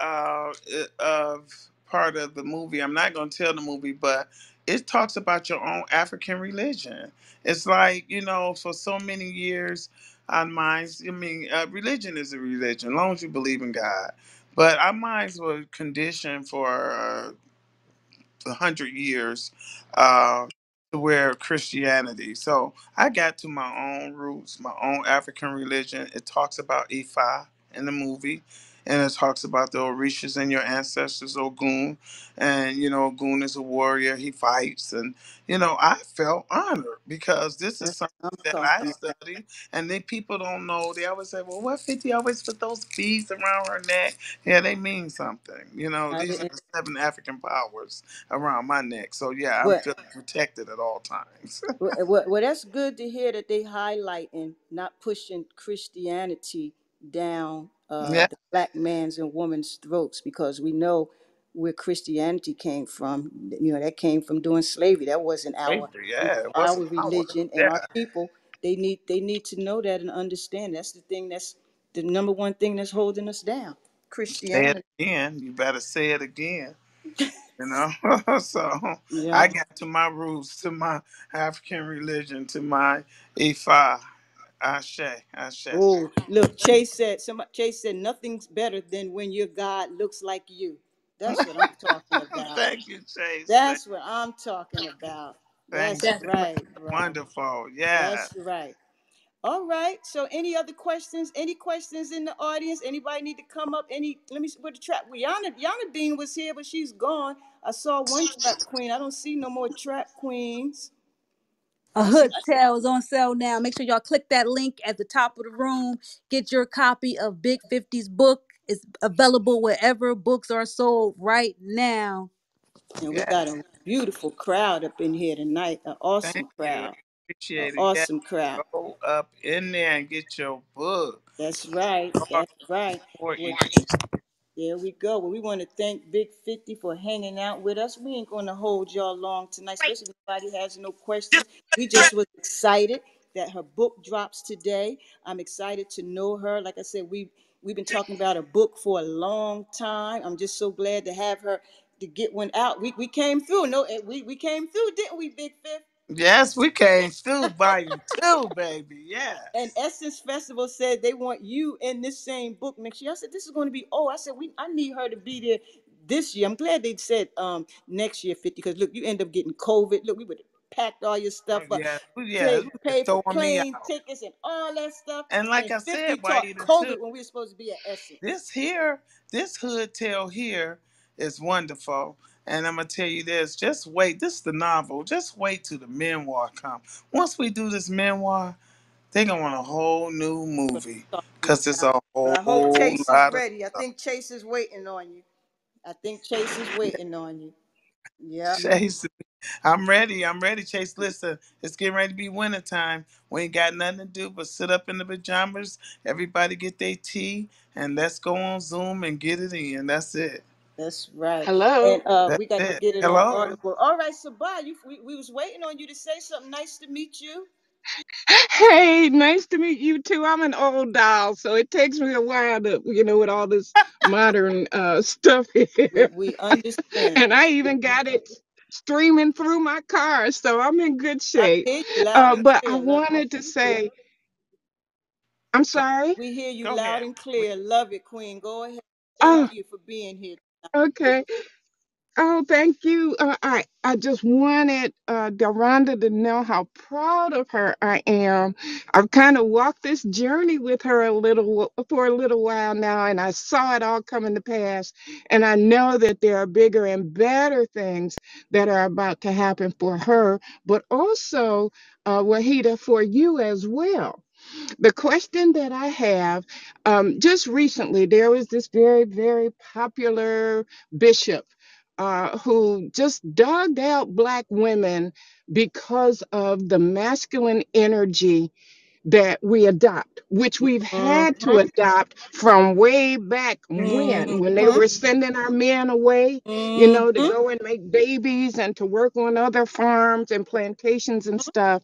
of part of the movie, I'm not going to tell the movie, but it talks about your own African religion. It's like for so many years, our minds. I mean, religion is a religion, as long as you believe in God. But our minds were conditioned for 100 years uh, to wear Christianity. So I got to my own roots, my own African religion. It talks about Ifa in the movie, and it talks about the Orishas and your ancestors, Ogun. And Ogun is a warrior. He fights, and I felt honored because this is that's something what I'm that I talking about. study, and then people don't know. They always say, "Well, what 50 always put those beads around her neck?" Yeah, they mean something. These are And the seven African powers around my neck. So yeah, I'm what feeling protected at all times. Well, that's good to hear that they highlighting, not pushing Christianity down Yeah, the black man's and woman's throats, because we know where Christianity came from. That came from doing slavery. That wasn't slavery. Yeah, it our wasn't ours. religion, and Yeah, our people. They need to know that and understand. That's the thing. That's the number one thing that's holding us down. say it Christianity. again. You better say it again. So I Yeah. got to my roots, to my African religion, to my Ifa. Ashe, Ashe. Oh, look, Chase said nothing's better than when your God looks like you. That's what I'm talking about. Thank you, Chase. That's what I'm talking about. Thank That's you. right, brother. Wonderful. Yeah. That's right. All right. So, any other questions? Any questions in the audience? Anybody need to come up? Let me see what the trap. Yana Bean was here, but she's gone. I saw one trap queen. I don't see no more trap queens. A I see. hood tale is on sale now. Make sure y'all click that link at the top of the room. Get your copy of Big 50's book. It's available wherever books are sold right now. And we got Yes. a beautiful crowd up in here tonight. An awesome Thank you. crowd. An Appreciate it. Yeah. awesome crowd. Go up in there and get your book. That's right. Start That's right. supporting. Well, there we go. Well, we want to thank Big 50 for hanging out with us. We ain't going to hold y'all long tonight, especially if nobody has no questions. We just was excited that her book drops today. I'm excited to know her. Like I said, we've been talking about a book for a long time. I'm just so glad to have her to get one out. We came through. No, we came through, didn't we, Big Fifth? Yes, we came through volume two, baby. And Yes. Essence Festival said they want you in this same book next year. I said this is going to be. Oh, I said I need her to be there this year. I'm glad they said next year 50 because look, you end up getting COVID. Look, we would have packed all your Oh, stuff up, yeah. Yeah. paid, It's paid for throwing me plane out. tickets and all that stuff. And like And I 50 said, taught Wahida too. COVID when we were supposed to be at Essence. This here, this hood tale here is wonderful. And I'm gonna tell you this, just wait. This is the novel. Just wait till the memoir come. Once we do this memoir, they gonna want a whole new movie. Cause it's a But I hope whole Chase is lot of ready. I stuff. think Chase is waiting on you. I think Chase is waiting on you. Yep. Chase, I'm ready. I'm ready, Chase. Listen, it's getting ready to be winter time. We ain't got nothing to do but sit up in the pajamas. Everybody get their tea and let's go on Zoom and get it in. That's it. That's right. And Hello. That's we got to it. get it on Hello. Audible. All right, Sabah, we was waiting on you to say something. Nice to meet you. Hey, nice to meet you too. I'm an old doll, so it takes me a while to, with all this modern stuff here. We understand. And I even got it streaming through my car, so I'm in good I shape. hear you loud and But I clear. wanted to say, I'm Go, sorry. We hear you go loud ahead. and clear. Love it, Queen. Go ahead. Thank Oh, you for being here. okay. Oh, thank you. I just wanted Deronda to know how proud of her I am. I've kind of walked this journey with her for a little while now, and I saw it all coming to pass. And I know that there are bigger and better things that are about to happen for her, but also, Wahida, for you as well. The question that I have, just recently, there was this very, very popular bishop who just dogged out Black women because of the masculine energy that we adopt, which we've had to Mm-hmm. adopt from way back when they Mm-hmm. were sending our men away, to Mm-hmm. go and make babies and to work on other farms and plantations and stuff.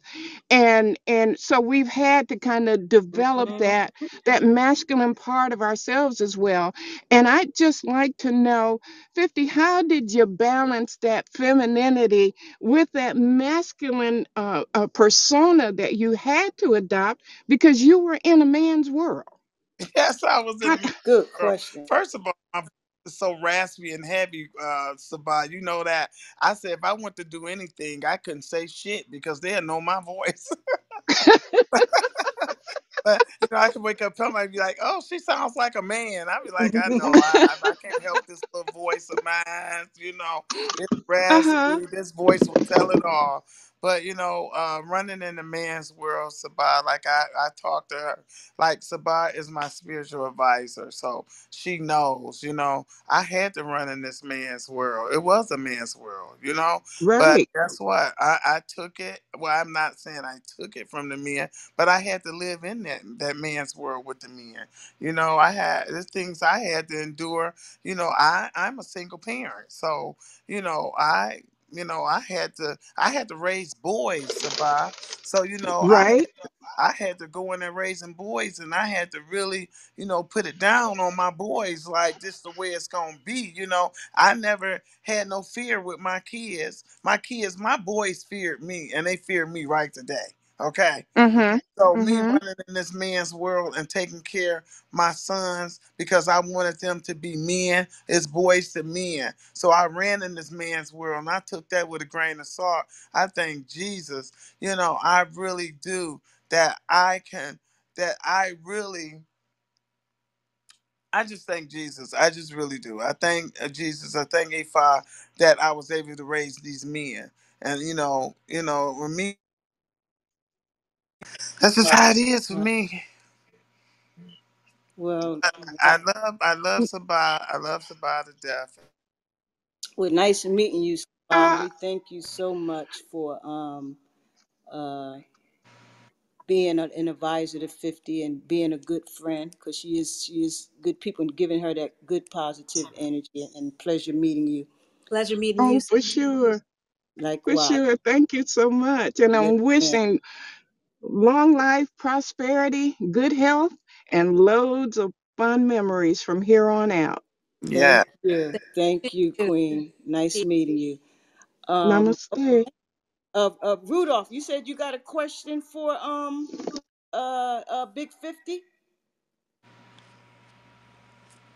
And so we've had to kind of develop Mm-hmm. that masculine part of ourselves as well. And I'd just like to know, 50, how did you balance that femininity with that masculine persona that you had to adopt because you were in a man's world? Yes, I was in How- the mirror. Good Girl. question. First of all, my voice is so raspy and heavy, Sabah. You know that. I said if I want to do anything, I couldn't say shit because they'll know my voice. But I can wake up somebody be like, "Oh, she sounds like a man." I'd be like, "I know, I can't help this little voice of mine. It's uh-huh. raspy. This voice will tell it all." But running in the man's world, Sabah, like I talk to her, like Sabah is my spiritual advisor, so she knows. I had to run in this man's world. It was a man's world. But Right. guess what? I took it. Well, I'm not saying I took it from the men, but I had to live in that man's world with the men. I had there's things I had to endure. I'm a single parent, so I I had to raise boys, Sabah. So Right. I had to go in there raising boys, and I had to really put it down on my boys like this the way it's gonna be. I never had no fear with my kids. My boys feared me, and they fear me right today. Okay. Mm-hmm. So me Mm-hmm. running in this man's world and taking care of my sons because I wanted them to be men is boys to men. So I ran in this man's world and I took that with a grain of salt. I thank Jesus. I really do that I really I just thank Jesus. I just really do. I thank Jesus. I thank Ifa that I was able to raise these men. And with me That's just Uh, how it is for uh, me. well, I love Sabah. I love Sabah to death. well, nice meeting you. Uh, We thank you so much for uh, being an advisor to 50 and being a good friend because she is good people and giving her that good positive energy and pleasure meeting you. Pleasure meeting you. oh, for sure. For Likewise. sure. Thank you so much. And Yes, I'm ma'am. wishing long life, prosperity, good health, and loads of fun memories from here on out. Yeah. Thank you. Thank Thank you, you. Queen. Nice meeting you. Namaste. Rudolph, you said you got a question for Big 50?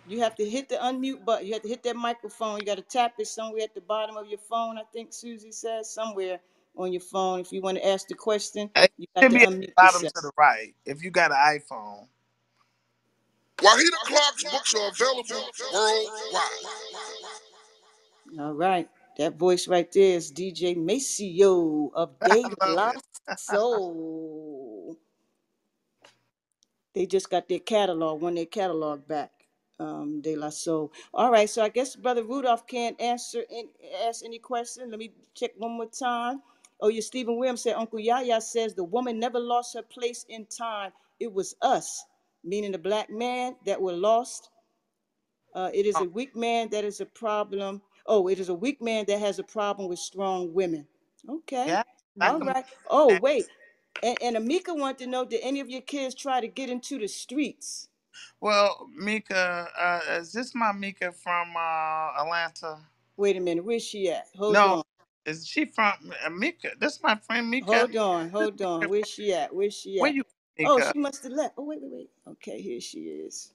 You have to hit the unmute button. You have to hit that microphone. You got to tap it somewhere at the bottom of your phone. I think Susie says somewhere on your phone. If you want to ask the question, It you got should to be at the unmute bottom yourself. to the right if you got an iPhone. Wahida Clark's books are available worldwide. All right. That voice right there is DJ Maceo of I De love La it. Soul. They just got their catalog, won their catalog back. De La Soul. All right, so I guess Brother Rudolph can't ask any question. Let me check one more time. Oh, yeah, Stephen Williams said Uncle Yaya says the woman never lost her place in time. It was us, meaning the black man that were lost. It is Oh, a weak man that is a problem. Oh, it is a weak man that has a problem with strong women. Okay. yeah. I All can believe right. Oh, that. wait. And Amika wanted to know, did any of your kids try to get into the streets? Well, Mika, is this my Mika from Atlanta? Wait a minute. Where's she at? Hold No, on. is she from Mika? This is my friend Mika. Hold on. This Hold on. Mika Where's she at? Where's she where at? you Oh, Mika? she must have left. Oh, wait. Okay, here she is.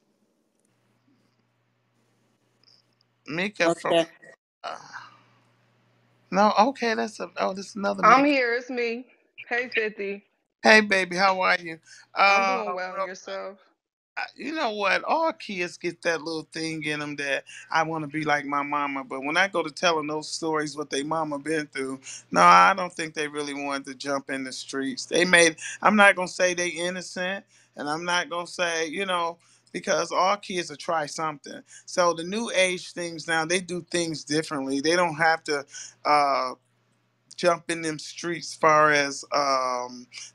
Mika from Okay. uh, no, okay, this is another I'm Mika. here. It's me. Hey, 50. Hey baby, how are you? I'm doing well. And Well, yourself? you know what? All kids get that little thing in them that I want to be like my mama. But when I go to telling those stories what they mama been through, no, I don't think they really wanted to jump in the streets. They made. I'm not gonna say they innocent, and I'm not gonna say because all kids will try something. So the new age things now they do things differently. They don't have to. Uh, Jump in them streets far as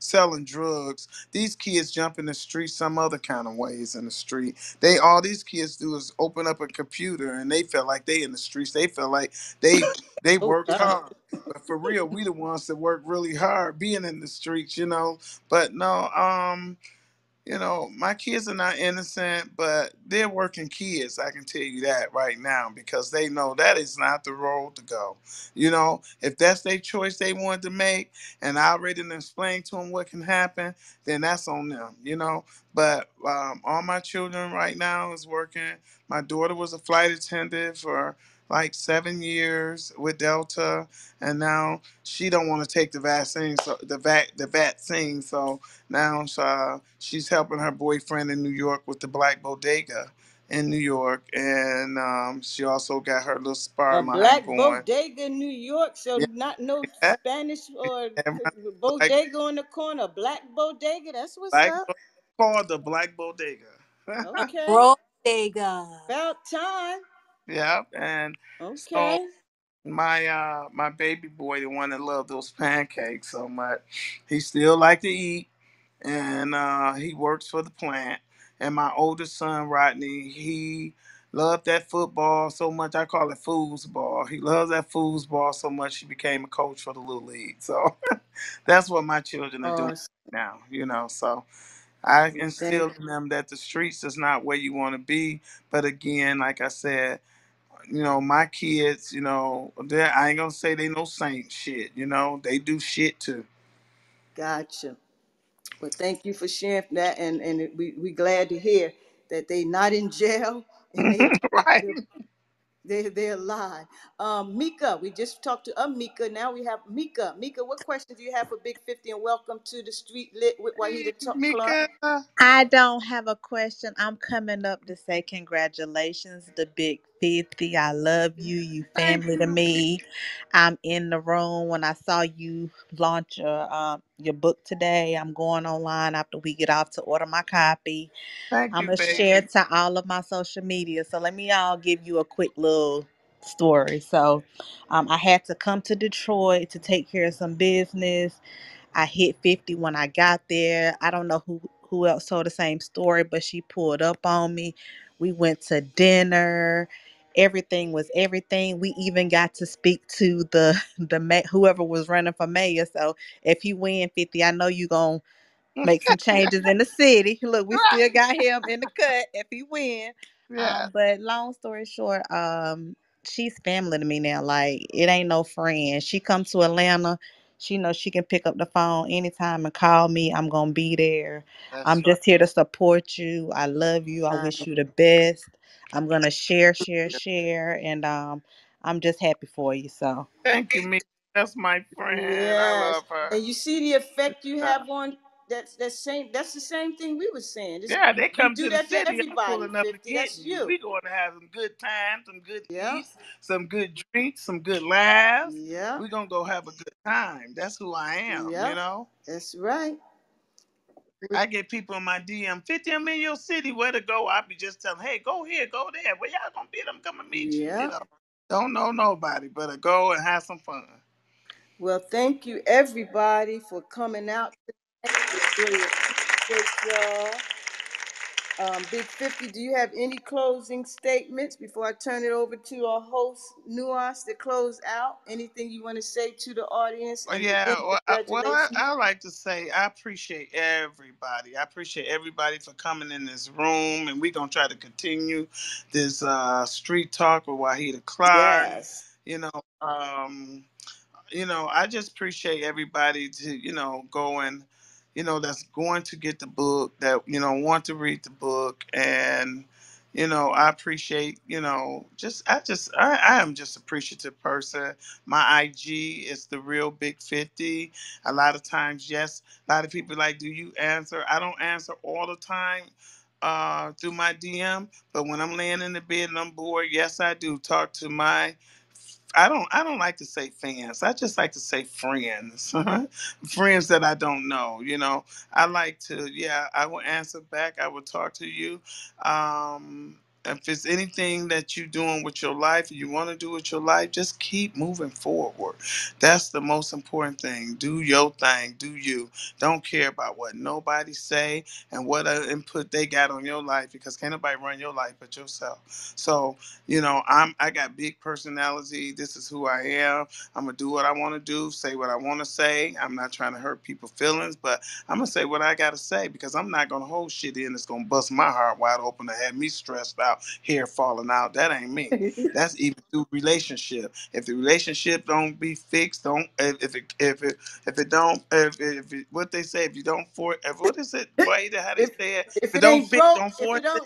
selling drugs. These kids jump in the street some other kind of ways in the street. They all these kids do is open up a computer and they feel like they in the streets. They feel like they Oh, worked God. hard. But for real, we the ones that work really hard being in the streets. But no, my kids are not innocent, but they're working kids. I can tell you that right now because they know that is not the road to go. If that's their choice they wanted to make, and I already done explained to them what can happen, then that's on them. But all my children right now is working. My daughter was a flight attendant for like 7 years with Delta, and now she don't want to take the vaccine, so the vaccine. So now she's helping her boyfriend in New York with the Black Bodega in New York, and she also got her little A spar line black going. bodega in New York, so Yeah, not no yeah, Spanish or yeah, black, bodega on the corner. Black bodega, that's what's black up. called the Black Bodega. A Okay. bodega. About time. Yeah, and so Okay. my baby boy, the one that loved those pancakes so much, he still like to eat, and he works for the plant. And my oldest son Rodney, he loved that football so much. I call it foosball. He loves that foosball so much. He became a coach for the little league. So that's what my children are doing Awesome. now. So I Well, thank instill in them that the streets is not where you want to be. But again, like I said, my kids, I ain't gonna say they no saint shit. They do shit too. Gotcha. Well, thank you for sharing that, and we glad to hear that they not in jail and Right. they're alive. Mika, we just talked to Mika. Now we have Mika. Mika, what questions do you have for Big 50? And welcome to the Street Lit with Hey, Clark. Mika. I don't have a question. I'm coming up to say congratulations to Big 50. I love you. You Thank family to you. me. I'm in the room when I saw you launch your book today. I'm going online after we get off to order my copy. Thank I'm you, going to share baby. it to all of my social media. So let me all give you a quick little story. So I had to come to Detroit to take care of some business. I hit 50 when I got there. I don't know who else told the same story, but she pulled up on me. We went to dinner. Everything was everything. We even got to speak to whoever was running for mayor. So if you win 50, I know you going to make some changes in the city. Look, we still got him in the cut if he win. Yeah, But long story short, she's family to me now. Like it ain't no friend. She come to Atlanta. She knows she can pick up the phone anytime and call me. I'm gonna be there. that's I'm right. just here to support you. I love you. I wish Right. you the best. I'm gonna share, and I'm just happy for you. So Thank you, me. That's my friend. I Yes. love her. And you see the effect you Yeah, have on that's the same thing we were saying. This, yeah, they we come do to the that to city. I'm everybody. pulling up and 50, that's getting you. you. We going to have some good time, some good Yeah. eats, some good drinks, some good laughs. Yeah. We gonna go have a good time. That's who I am. You Yeah. know. That's right. I get people in my DM, 50, I'm in your city, where to go? I be just telling, hey, go here, go there. Where y'all gonna be? I'm coming meet you, you Yeah. know. Don't know nobody, but go and have some fun. Well, thank you everybody for coming out tonight. We really appreciate y'all. Big 50, do you have any closing statements before I turn it over to our host, Nuance, to close out? Anything you want to say to the audience? Well, And yeah, again, well, congratulations. I like to say I appreciate everybody. I appreciate everybody for coming in this room, and we're gonna try to continue this street talk with Wahida Clark. Yes. You know, I just appreciate everybody to, go and, that's going to get the book, that, want to read the book. And, I appreciate, I am just appreciative person. My IG is the real big 50. A lot of times, yes, a lot of people like, do you answer? I don't answer all the time through my DM, but when I'm laying in the bed and I'm bored, yes, I do talk to my I don't like to say fans. I just like to say friends. Friends that I don't know, I like to, yeah, I will answer back. I will talk to you. If it's anything that you're doing with your life, you want to do with your life, just keep moving forward. That's the most important thing. Do your thing. Do you. Don't care about what nobody say and what input they got on your life, because can't nobody run your life but yourself. So, I got big personality. This is who I am. I'm gonna do what I want to do, say what I want to say. I'm not trying to hurt people's feelings, but I'm gonna say what I gotta say, because I'm not gonna hold shit in that's gonna bust my heart wide open and have me stressed out, hair falling out. That ain't me. That's even through relationship. If the relationship don't be fixed, don't if it don't if it, what they say, if you don't for if, what is it? Why how they if say it? if If it it don't ain't fit, broke, don't force it.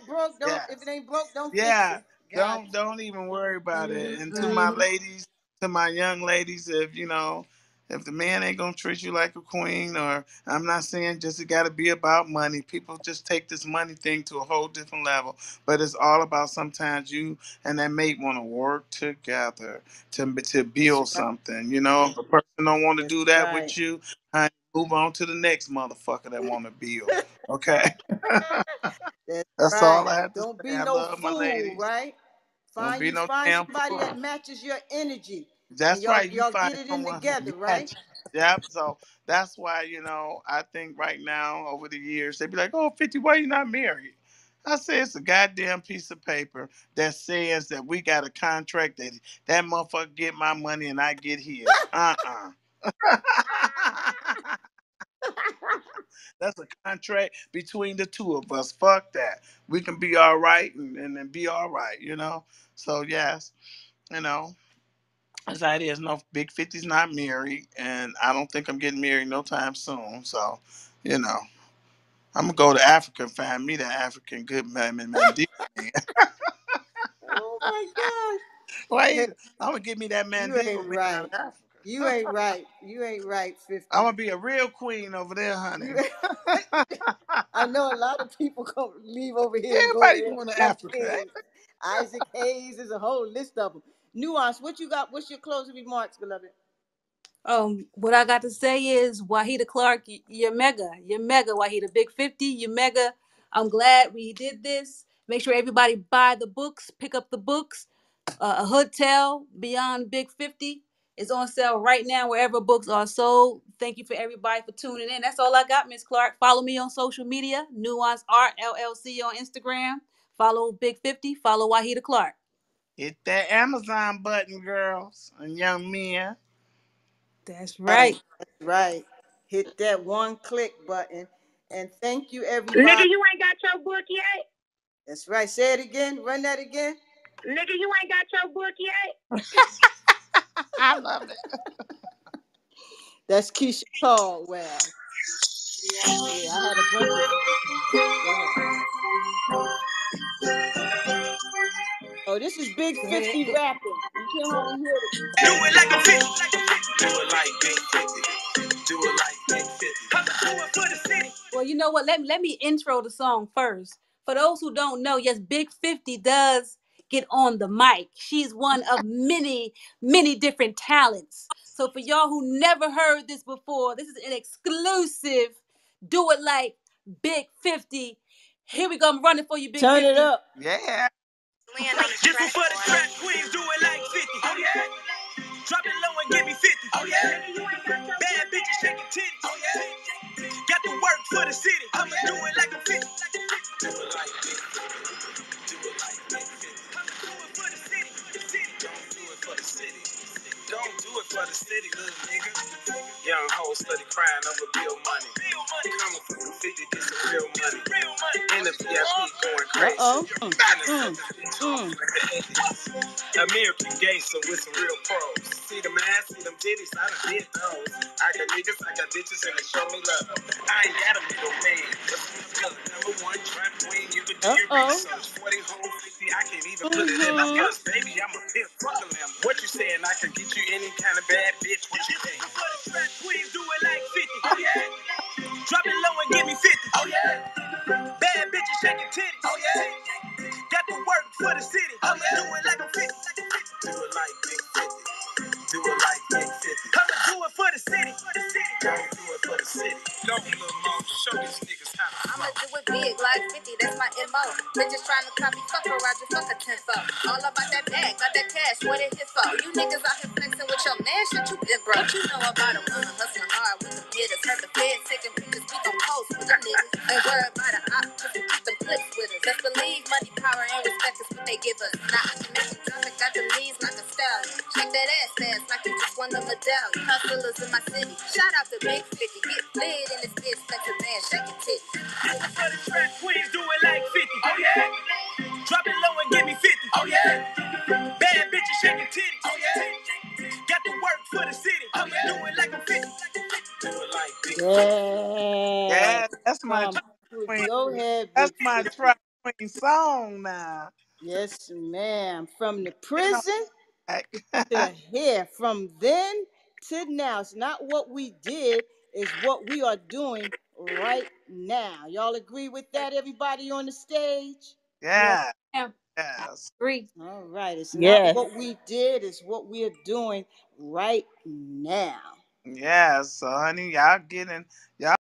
if it Yes. ain't broke, don't fix Yeah, it. God. don't even worry about it. And to my Mm-hmm. ladies, to my young ladies, if the man ain't gonna treat you like a queen, or I'm not saying just it gotta be about money. People just take this money thing to a whole different level. But it's all about sometimes you and that mate want to work together to That's build right. something. If a person don't want to That's do that right. with you, honey, move on to the next motherfucker that want to build. Okay, That's that's all right. I have to Don't say. be I no love my fool, ladies. right? Don't be no Find damn somebody fool. that matches your energy, and That's right. You y'all find get it in someone who together, right? matches. Yep. So that's why, I think right now over the years, they be like, oh, 50, why you not married? I say it's a goddamn piece of paper that says that we got a contract that motherfucker get my money and I get his. That's a contract between the two of us. Fuck that. We can be all right and be all right, So yes, you know. As that is, no, Big 50's not married, and I don't think I'm getting married no time soon. So, you know, I'm gonna go to Africa and find me that African good Mandingo man. Oh my God. Hey, Wait, I'm gonna get me that you Mandingo ain't man out right. of Africa. You ain't right. You ain't right, I'm 50. gonna be a real queen over there, You honey. I know a lot of people gonna leave over here and go Everybody there and going to become Africa. kings. Isaac Hayes, there's a whole list of them. Nuance, what you got? What's your closing remarks, beloved? What I got to say is Wahida Clark, you're mega. You're mega, Wahida. Big 50, you're mega. I'm glad we did this. Make sure everybody buy the books, pick up the books. A Hotel Beyond Big 50 is on sale right now wherever books are sold. Thank you for everybody for tuning in. That's all I got, Miss Clark. Follow me on social media, Nuance Art LLC on Instagram. Follow Big 50. Follow Wahida Clark. Hit that Amazon button, girls and young men. That's Right, right. that's right. Hit that one click button. And thank you, Nigga, everybody. you ain't got your book yet? That's right. Say it again. Run that again. Nigga, you ain't got your book yet? I love it. That's Keisha Caldwell. Yeah, I had a bunch of. Go ahead. Oh, this is Big 50 rapping. You can hardly hear it. Do it like a 50. Do it like Big 50. Do it like Big 50. I'm do it for the city. Well, you know what? Let me intro the song first. For those who don't know, yes, Big 50 does get on the mic. She's one of many, many different talents. So for y'all who never heard this before, this is an exclusive Do It Like Big 50. Here we go. I'm running for you, Big Turn 50. it up. Yeah. This one for the trap queens, do it like 50. Oh yeah. Drop it low and give me 50. Oh yeah. Bad bitches shaking titties. Oh yeah. Got to work for the city. I'ma do it like a 50. Do it like Big 50. Do it like Big 50. I'ma do it for the city. Don't do it for the city. Don't do it for the city, little nigga. Young hoes study crying over bill money. Coming from the 50, get some real money. In the VIP going crazy. American gangster with some real pros. See them ass, see them titties, I done did those. I got niggas, I got bitches, and they show me love. I ain't got a middle man. Number one trap queen, you can do your research. 40 whole 50, I can't even put it in my purse. Baby, I'm a pimp, fuck a limb. What you saying? I can get you any kind of bad bitch. What you think? For the trap queens, do it like 50. Oh yeah. Drop it low and give me 50. Oh yeah. Bad bitches shaking titties. Oh yeah. Got to work for the city. Oh yeah. Do it like a 50. Do it like Big 50. Do it like Big 50. Come and do it for the city. Don't do it for the city. Go, little mom, show these niggas how to I'ma do it big like 50, that's my MO. Bitches trying to copy, fuck her, I just fuck a 10 All about that bag, got that cash, what it hit for? You niggas out here flexing with your man, shit, you been broke. What you know about a woman hustling hard with the getters? Heard the feds taking pictures, we gon' post with them niggas. Ain't worried about the op, cause we keep them clips with us. Just believe money, power, and respect is what they give us. Nah, I can make them drop it, got them knees like a stallion. Shake that ass fast like you just won the medallion. Hustlers in my city, shout out to Big 50. Get lit in this bitch, flex a man, shake it titty. for the trap queens, do it like 50. Oh yeah. Drop it low and give me 50. Oh yeah. Bad bitches shaking titties. Oh yeah. Got to work for the city. Oh yeah. Do it like a 50. Do it like Big 50. Yeah. Yeah, that's my Come. trap queen. Go ahead, That's Big my 50. trap queen song now. Yes, ma'am. From the Been on prison back. to here, from then to now. It's not what we did, it's what we are doing right now. Y'all agree with that, everybody on the stage? Yes, Yeah, ma'am. I yes. agree. All right. It's not Yes. what we did, it's what we are doing right now. Yeah, so honey, y'all getting y'all